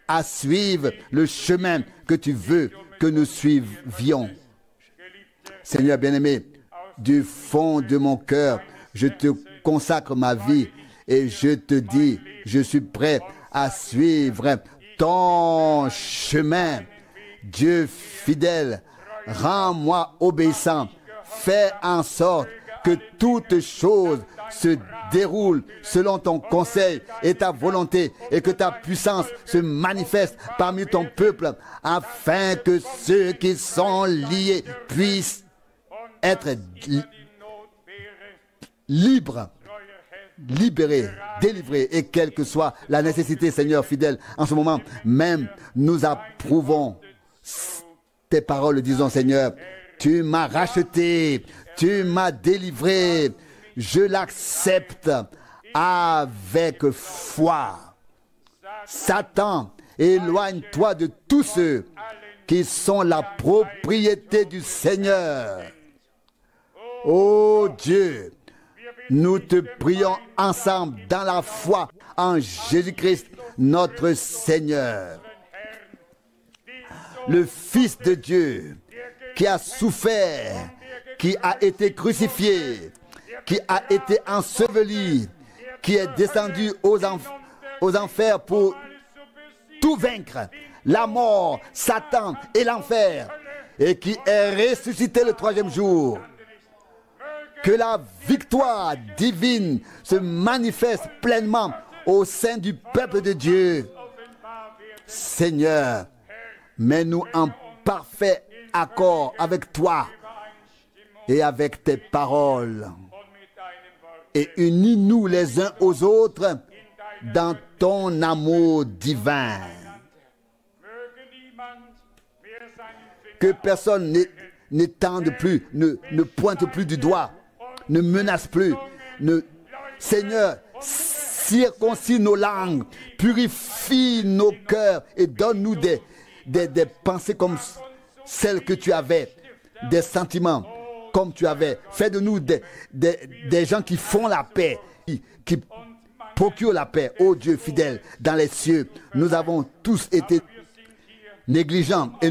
à suivre le chemin que tu veux que nous suivions. Seigneur bien-aimé, du fond de mon cœur, je te consacre ma vie et je te dis, je suis prêt à suivre ton chemin. Dieu fidèle, rends-moi obéissant. Fais en sorte que toutes choses se déroulent selon ton conseil et ta volonté et que ta puissance se manifeste parmi ton peuple afin que ceux qui sont liés puissent être libres, libérés, délivrés, et quelle que soit la nécessité, Seigneur fidèle, en ce moment même, nous approuvons tes paroles, disons Seigneur, tu m'as racheté, tu m'as délivré, je l'accepte avec foi. Satan, éloigne-toi de tous ceux qui sont la propriété du Seigneur. Ô Dieu, nous te prions ensemble dans la foi en Jésus-Christ, notre Seigneur. Le Fils de Dieu qui a souffert, qui a été crucifié, qui a été enseveli, qui est descendu aux enfers pour tout vaincre, la mort, Satan et l'enfer, et qui est ressuscité le troisième jour. Que la victoire divine se manifeste pleinement au sein du peuple de Dieu. Seigneur, mets-nous en parfait accord avec toi et avec tes paroles. Et unis-nous les uns aux autres dans ton amour divin. Que personne n'étende plus, ne pointe plus du doigt, ne menace plus. Seigneur, circoncis nos langues, purifie nos cœurs et donne-nous des pensées comme celles que tu avais, des sentiments comme tu avais. Fais de nous des gens qui font la paix, qui procurent la paix. Ô Dieu fidèle, dans les cieux, nous avons tous été négligents et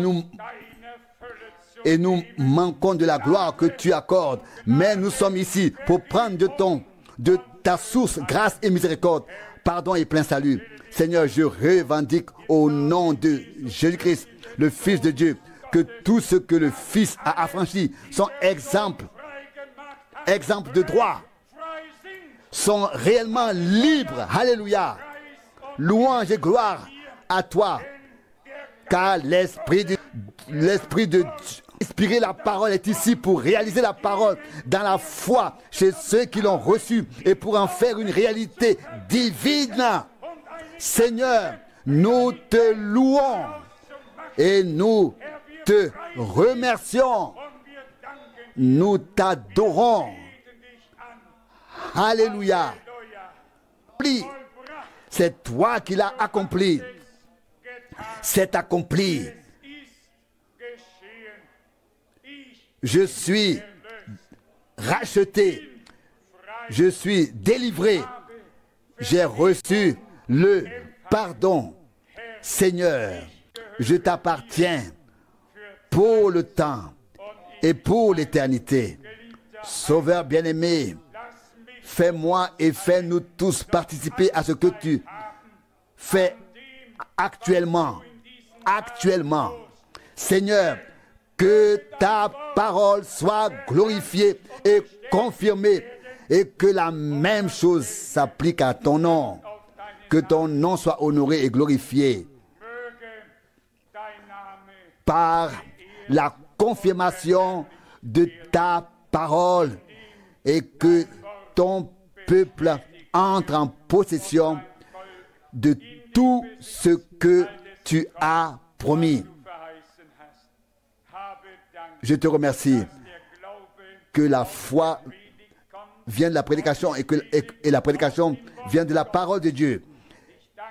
nous manquons de la gloire que tu accordes. Mais nous sommes ici pour prendre de ta source, grâce et miséricorde, pardon et plein salut. Seigneur, je revendique au nom de Jésus-Christ, le Fils de Dieu, que tout ce que le Fils a affranchi sont exemples de droit, sont réellement libres. Alléluia. Louange et gloire à toi, car l'Esprit de Dieu, inspirer la parole est ici pour réaliser la parole dans la foi chez ceux qui l'ont reçue et pour en faire une réalité divine. Seigneur, nous te louons et nous te remercions. Nous t'adorons. Alléluia. C'est toi qui l'as accompli. C'est accompli. Je suis racheté. Je suis délivré. J'ai reçu le pardon. Seigneur, je t'appartiens pour le temps et pour l'éternité. Sauveur bien-aimé, fais-moi et fais-nous tous participer à ce que tu fais actuellement. Actuellement. Seigneur, que ta parole soit glorifiée et confirmée et que la même chose s'applique à ton nom. Que ton nom soit honoré et glorifié par la confirmation de ta parole et que ton peuple entre en possession de tout ce que tu as promis. Je te remercie que la foi vient de la prédication et la prédication vient de la parole de Dieu.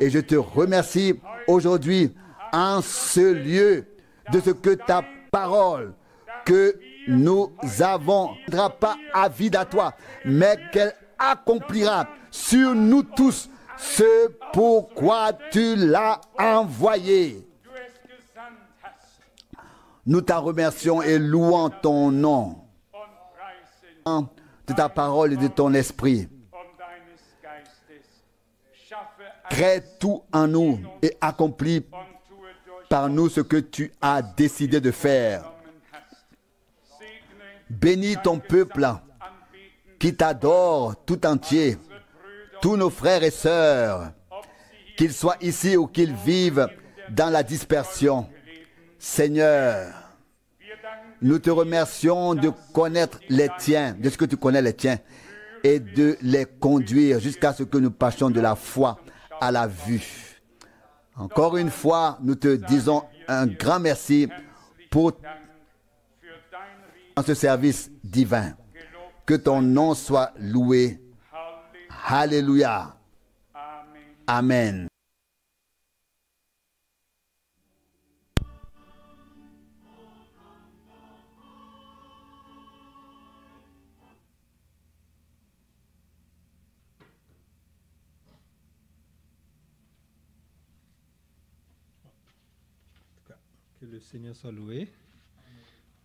Et je te remercie aujourd'hui en ce lieu de ce que ta parole que nous avons ne sera pas avide à toi, mais qu'elle accomplira sur nous tous ce pourquoi tu l'as envoyé. Nous t'en remercions et louons ton nom, de ta parole et de ton esprit. Crée tout en nous et accomplis par nous ce que tu as décidé de faire. Bénis ton peuple qui t'adore tout entier, tous nos frères et sœurs, qu'ils soient ici ou qu'ils vivent dans la dispersion. Seigneur, nous te remercions de connaître les tiens, de ce que tu connais les tiens, et de les conduire jusqu'à ce que nous passions de la foi à la vue. Encore une fois, nous te disons un grand merci pour ce service divin. Que ton nom soit loué. Alléluia. Amen. Que le Seigneur soit loué.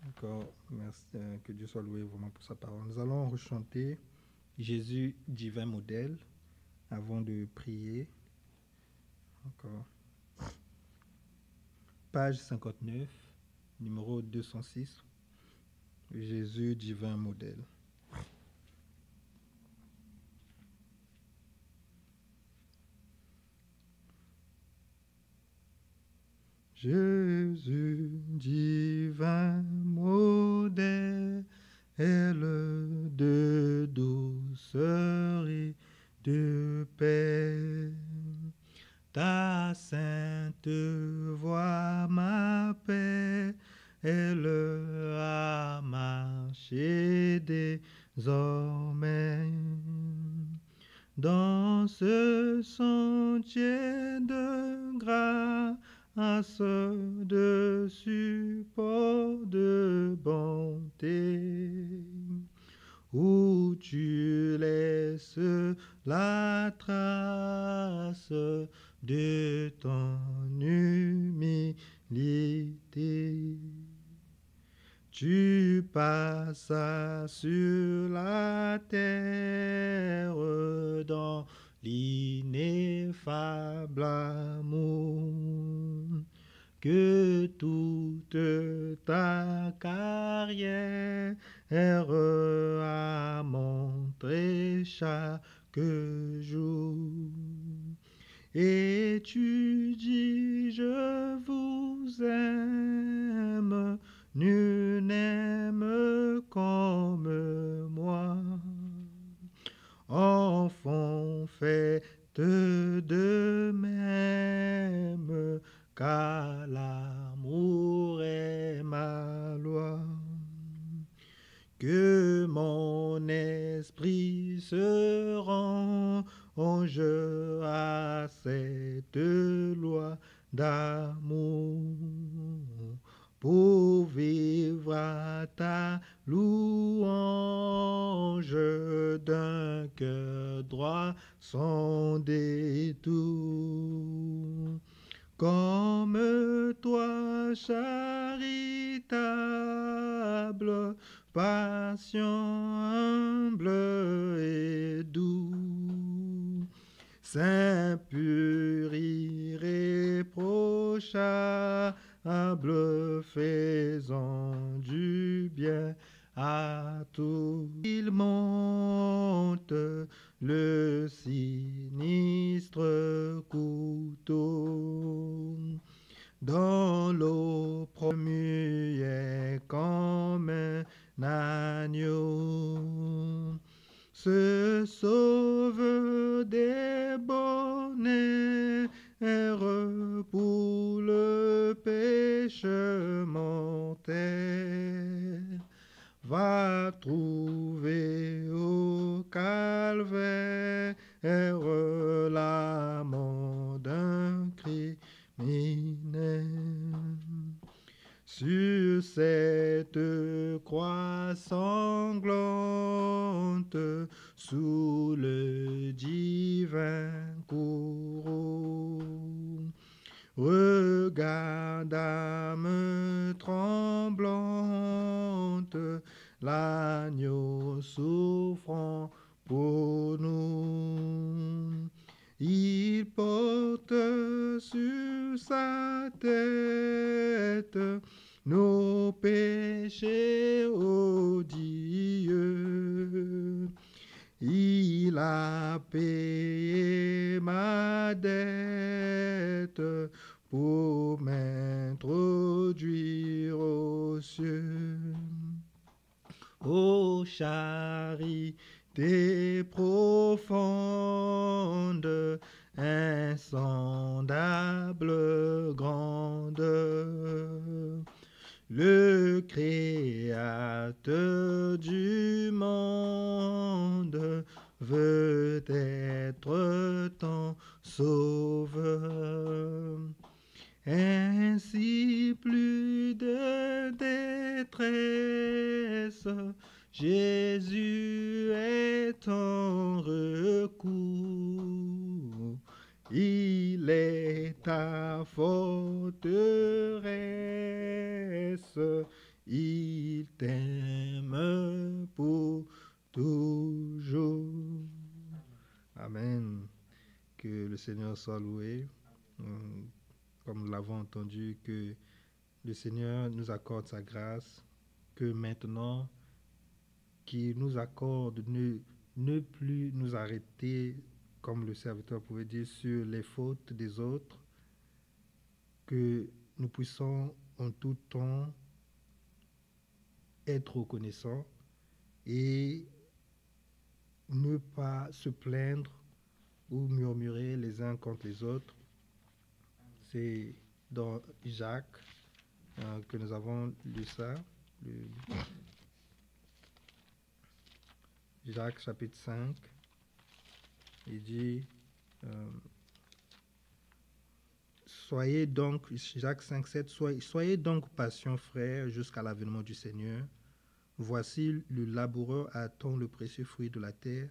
Encore, merci, que Dieu soit loué vraiment pour sa parole. Nous allons rechanter Jésus, divin modèle, avant de prier. Encore. Page 59, numéro 206. Jésus, divin modèle. Jésus, divin modèle, de douceur et de paix. Ta sainte voix m'appelle à marcher désormais dans ce sentier de grâce, de support de bonté, où tu laisses la trace de ton humilité. Tu passes sur la terre dans l'ineffable amour, que toute ta carrière a montré chaque jour. Et tu dis, je vous aime, nul n'aime comme moi. Enfant, faites de même, car l'amour est ma loi. Que mon esprit se range à cette loi d'amour, pour vivre à ta louange d'un cœur droit sans détour. Comme toi, charitable, patient, humble et doux, saint, pur, irréprochable, faisant du bien à tous. Il monte le sinistre couteau dans l'eau muet comme un agneau, se sauve des bonnets pour le péché mortel, va trouver au calvaire l'amant d'un criminel. Sur cette croix sanglante, sous le divin courroux, regarde, âme tremblante, l'agneau souffrant pour nous. Il porte sur sa tête nos péchés odieux. Il a payé ma dette pour m'introduire aux cieux. Ô charité profonde, insondable grandeur, ton sauveur. Ainsi plus de détresse, Jésus est ton recours. Il est ta forteresse, il t'aime pour toujours. Amen. Que le Seigneur soit loué. Comme nous l'avons entendu, que le Seigneur nous accorde sa grâce, que maintenant, qu'il nous accorde ne plus nous arrêter, comme le serviteur pouvait dire, sur les fautes des autres, que nous puissions en tout temps être reconnaissants et ne pas se plaindre ou murmurer les uns contre les autres. C'est dans Jacques que nous avons lu ça. Jacques chapitre 5. Il dit, soyez donc, Jacques 5, 7, soyez donc patients, frères, jusqu'à l'avènement du Seigneur. Voici, le laboureur attend le précieux fruit de la terre.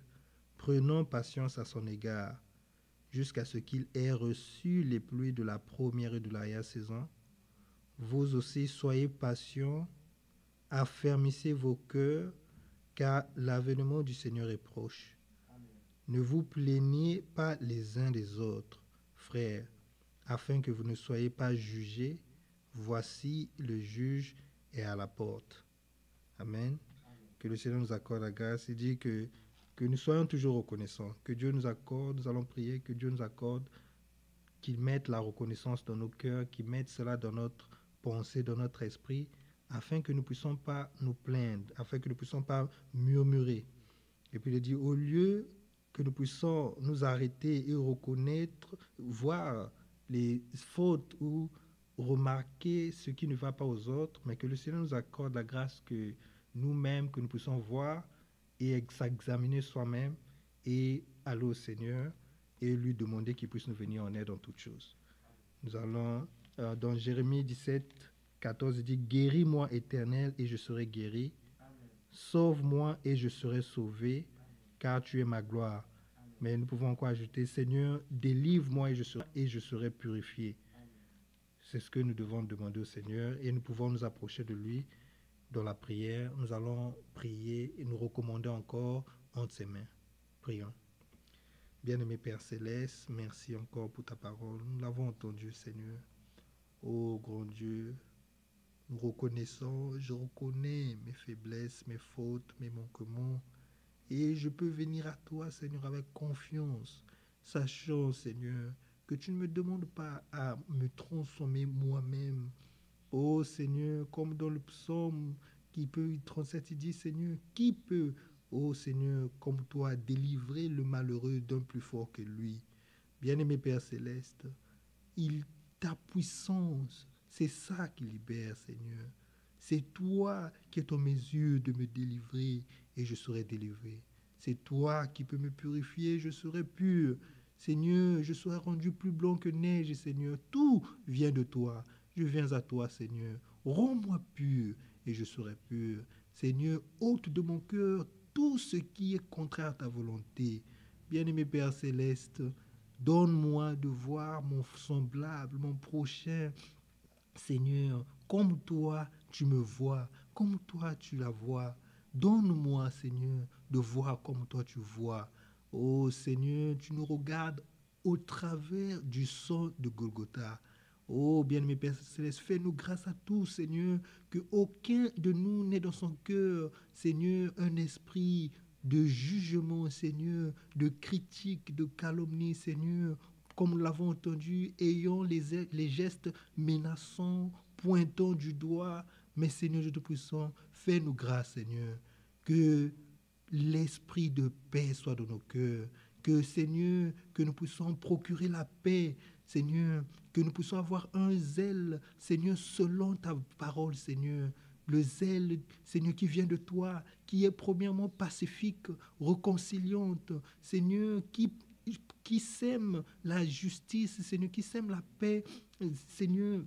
Prenons patience à son égard, jusqu'à ce qu'il ait reçu les pluies de la première et de l'arrière-saison. Vous aussi, soyez patients, affermissez vos cœurs, car l'avènement du Seigneur est proche. Amen. Ne vous plaignez pas les uns des autres, frères, afin que vous ne soyez pas jugés. Voici, le juge est à la porte. Amen. Amen. Que le Seigneur nous accorde la grâce. Il dit que nous soyons toujours reconnaissants, que Dieu nous accorde, nous allons prier, que Dieu nous accorde, qu'il mette la reconnaissance dans nos cœurs, qu'il mette cela dans notre pensée, dans notre esprit, afin que nous ne puissions pas nous plaindre, afin que nous ne puissions pas murmurer. Et puis il dit, au lieu que nous puissions nous arrêter et reconnaître, voir les fautes ou remarquer ce qui ne va pas aux autres, mais que le Seigneur nous accorde la grâce que nous-mêmes, que nous puissions voir et s'examiner soi-même et aller au Seigneur et lui demander qu'il puisse nous venir en aide en toutes choses. Nous allons dans Jérémie 17, 14, il dit, guéris-moi, Éternel, et je serai guéri. Amen. Sauve-moi et je serai sauvé. Amen. Car tu es ma gloire. Amen. Mais nous pouvons encore ajouter, Seigneur, délivre-moi et je serai purifié. Amen. C'est ce que nous devons demander au Seigneur et nous pouvons nous approcher de lui dans la prière. Nous allons prier et nous recommander encore entre ses mains. Prions. Bien-aimé Père Céleste, merci encore pour ta parole. Nous l'avons entendu, Seigneur. Ô grand Dieu, nous reconnaissons, je reconnais mes faiblesses, mes fautes, mes manquements. Et je peux venir à toi, Seigneur, avec confiance, sachant, Seigneur, que tu ne me demandes pas à me transformer moi-même. Ô Seigneur, comme dans le psaume 37, il dit, Seigneur, qui peut, ô Seigneur, comme toi, délivrer le malheureux d'un plus fort que lui? Bien-aimé Père Céleste, ta puissance, c'est ça qui libère, Seigneur. C'est toi qui es en mesure de me délivrer et je serai délivré. C'est toi qui peux me purifier, je serai pur. Seigneur, je serai rendu plus blanc que neige, Seigneur. Tout vient de toi. Je viens à toi, Seigneur. Rends-moi pur et je serai pur. Seigneur, ôte de mon cœur tout ce qui est contraire à ta volonté. Bien-aimé Père Céleste, donne-moi de voir mon semblable, mon prochain, Seigneur, comme toi tu me vois, comme toi tu la vois. Donne-moi, Seigneur, de voir comme toi tu vois. Oh Seigneur, tu nous regardes au travers du sang de Golgotha. Oh bien-aimé Père Céleste, fais-nous grâce à tous, Seigneur, que aucun de nous n'ait dans son cœur, Seigneur, un esprit de jugement, Seigneur, de critique, de calomnie, Seigneur, comme nous l'avons entendu, ayant les gestes menaçants, pointant du doigt. Mais Seigneur Dieu Tout-Puissant, fais-nous grâce, Seigneur, que l'esprit de paix soit dans nos cœurs, que Seigneur, que nous puissions procurer la paix, Seigneur, que nous puissions avoir un zèle, Seigneur, selon ta parole, Seigneur. Le zèle, Seigneur, qui vient de toi, qui est premièrement pacifique, réconciliante, Seigneur, qui qui sème la justice, Seigneur, qui sème la paix, Seigneur,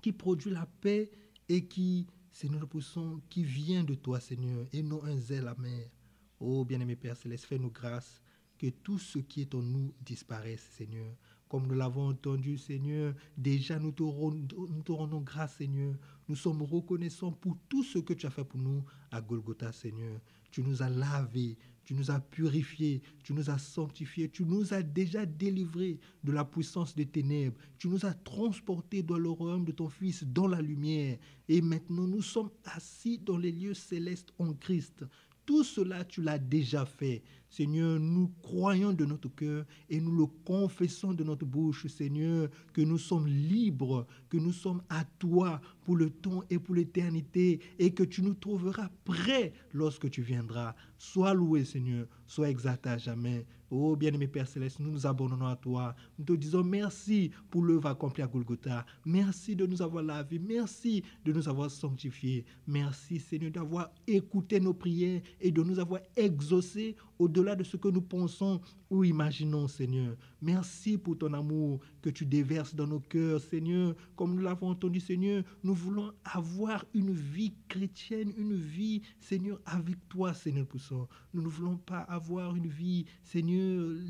qui produit la paix et qui, Seigneur, nous poussons, qui vient de toi, Seigneur, et non un zèle amer. Oh, bien-aimé Père Céleste, fais-nous grâce que tout ce qui est en nous disparaisse, Seigneur. Comme nous l'avons entendu, Seigneur, déjà nous te rendons grâce, Seigneur. Nous sommes reconnaissants pour tout ce que tu as fait pour nous à Golgotha, Seigneur. Tu nous as lavés, tu nous as purifiés, tu nous as sanctifiés, tu nous as déjà délivrés de la puissance des ténèbres. Tu nous as transportés dans le royaume de ton Fils, dans la lumière. Et maintenant, nous sommes assis dans les lieux célestes en Christ. Tout cela, tu l'as déjà fait. Seigneur, nous croyons de notre cœur et nous le confessons de notre bouche, Seigneur, que nous sommes libres, que nous sommes à toi pour le temps et pour l'éternité et que tu nous trouveras prêts lorsque tu viendras. Sois loué, Seigneur, sois exalté à jamais. Oh, bien-aimé Père Céleste, nous nous abandonnons à toi. Nous te disons merci pour l'œuvre accomplie à Golgotha. Merci de nous avoir lavés. Merci de nous avoir sanctifiés. Merci, Seigneur, d'avoir écouté nos prières et de nous avoir exaucés au-delà de ce que nous pensons ou imaginons, Seigneur. Merci pour ton amour que tu déverses dans nos cœurs, Seigneur. Comme nous l'avons entendu, Seigneur, nous voulons avoir une vie chrétienne, une vie, Seigneur, avec toi, Seigneur Poussant. Nous ne voulons pas avoir une vie, Seigneur,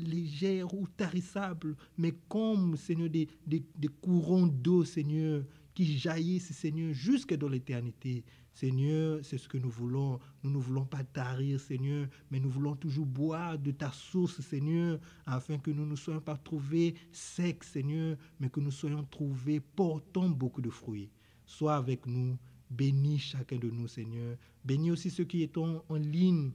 légère ou tarissable, mais comme, Seigneur, des courants d'eau, Seigneur, qui jaillissent, Seigneur, jusque dans l'éternité. Seigneur, c'est ce que nous voulons. Nous ne voulons pas tarir, Seigneur, mais nous voulons toujours boire de ta source, Seigneur, afin que nous ne soyons pas trouvés secs, Seigneur, mais que nous soyons trouvés portant beaucoup de fruits. Sois avec nous, bénis chacun de nous, Seigneur. Bénis aussi ceux qui sont en ligne,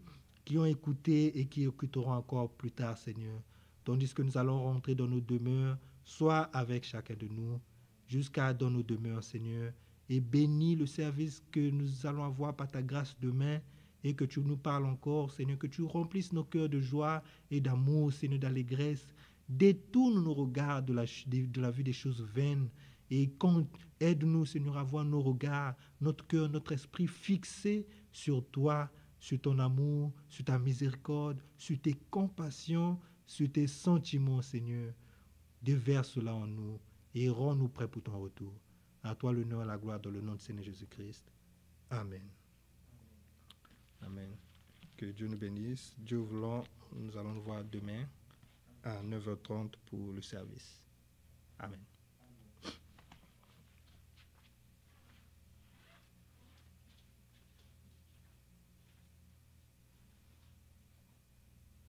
qui ont écouté et qui écouteront encore plus tard, Seigneur. Tandis que nous allons rentrer dans nos demeures, sois avec chacun de nous, jusqu'à dans nos demeures, Seigneur, et bénis le service que nous allons avoir par ta grâce demain, et que tu nous parles encore, Seigneur, que tu remplisses nos cœurs de joie et d'amour, Seigneur, d'allégresse. Détourne nos regards de la vue des choses vaines, et aide-nous, Seigneur, à voir nos regards, notre cœur, notre esprit fixés sur toi, sur ton amour, sur ta miséricorde, sur tes compassions, sur tes sentiments, Seigneur. Déverse cela en nous et rends-nous prêts pour ton retour. À toi l'honneur et la gloire dans le nom de Seigneur Jésus-Christ. Amen. Amen. Que Dieu nous bénisse. Dieu voulant, nous allons nous voir demain à 9h30 pour le service. Amen.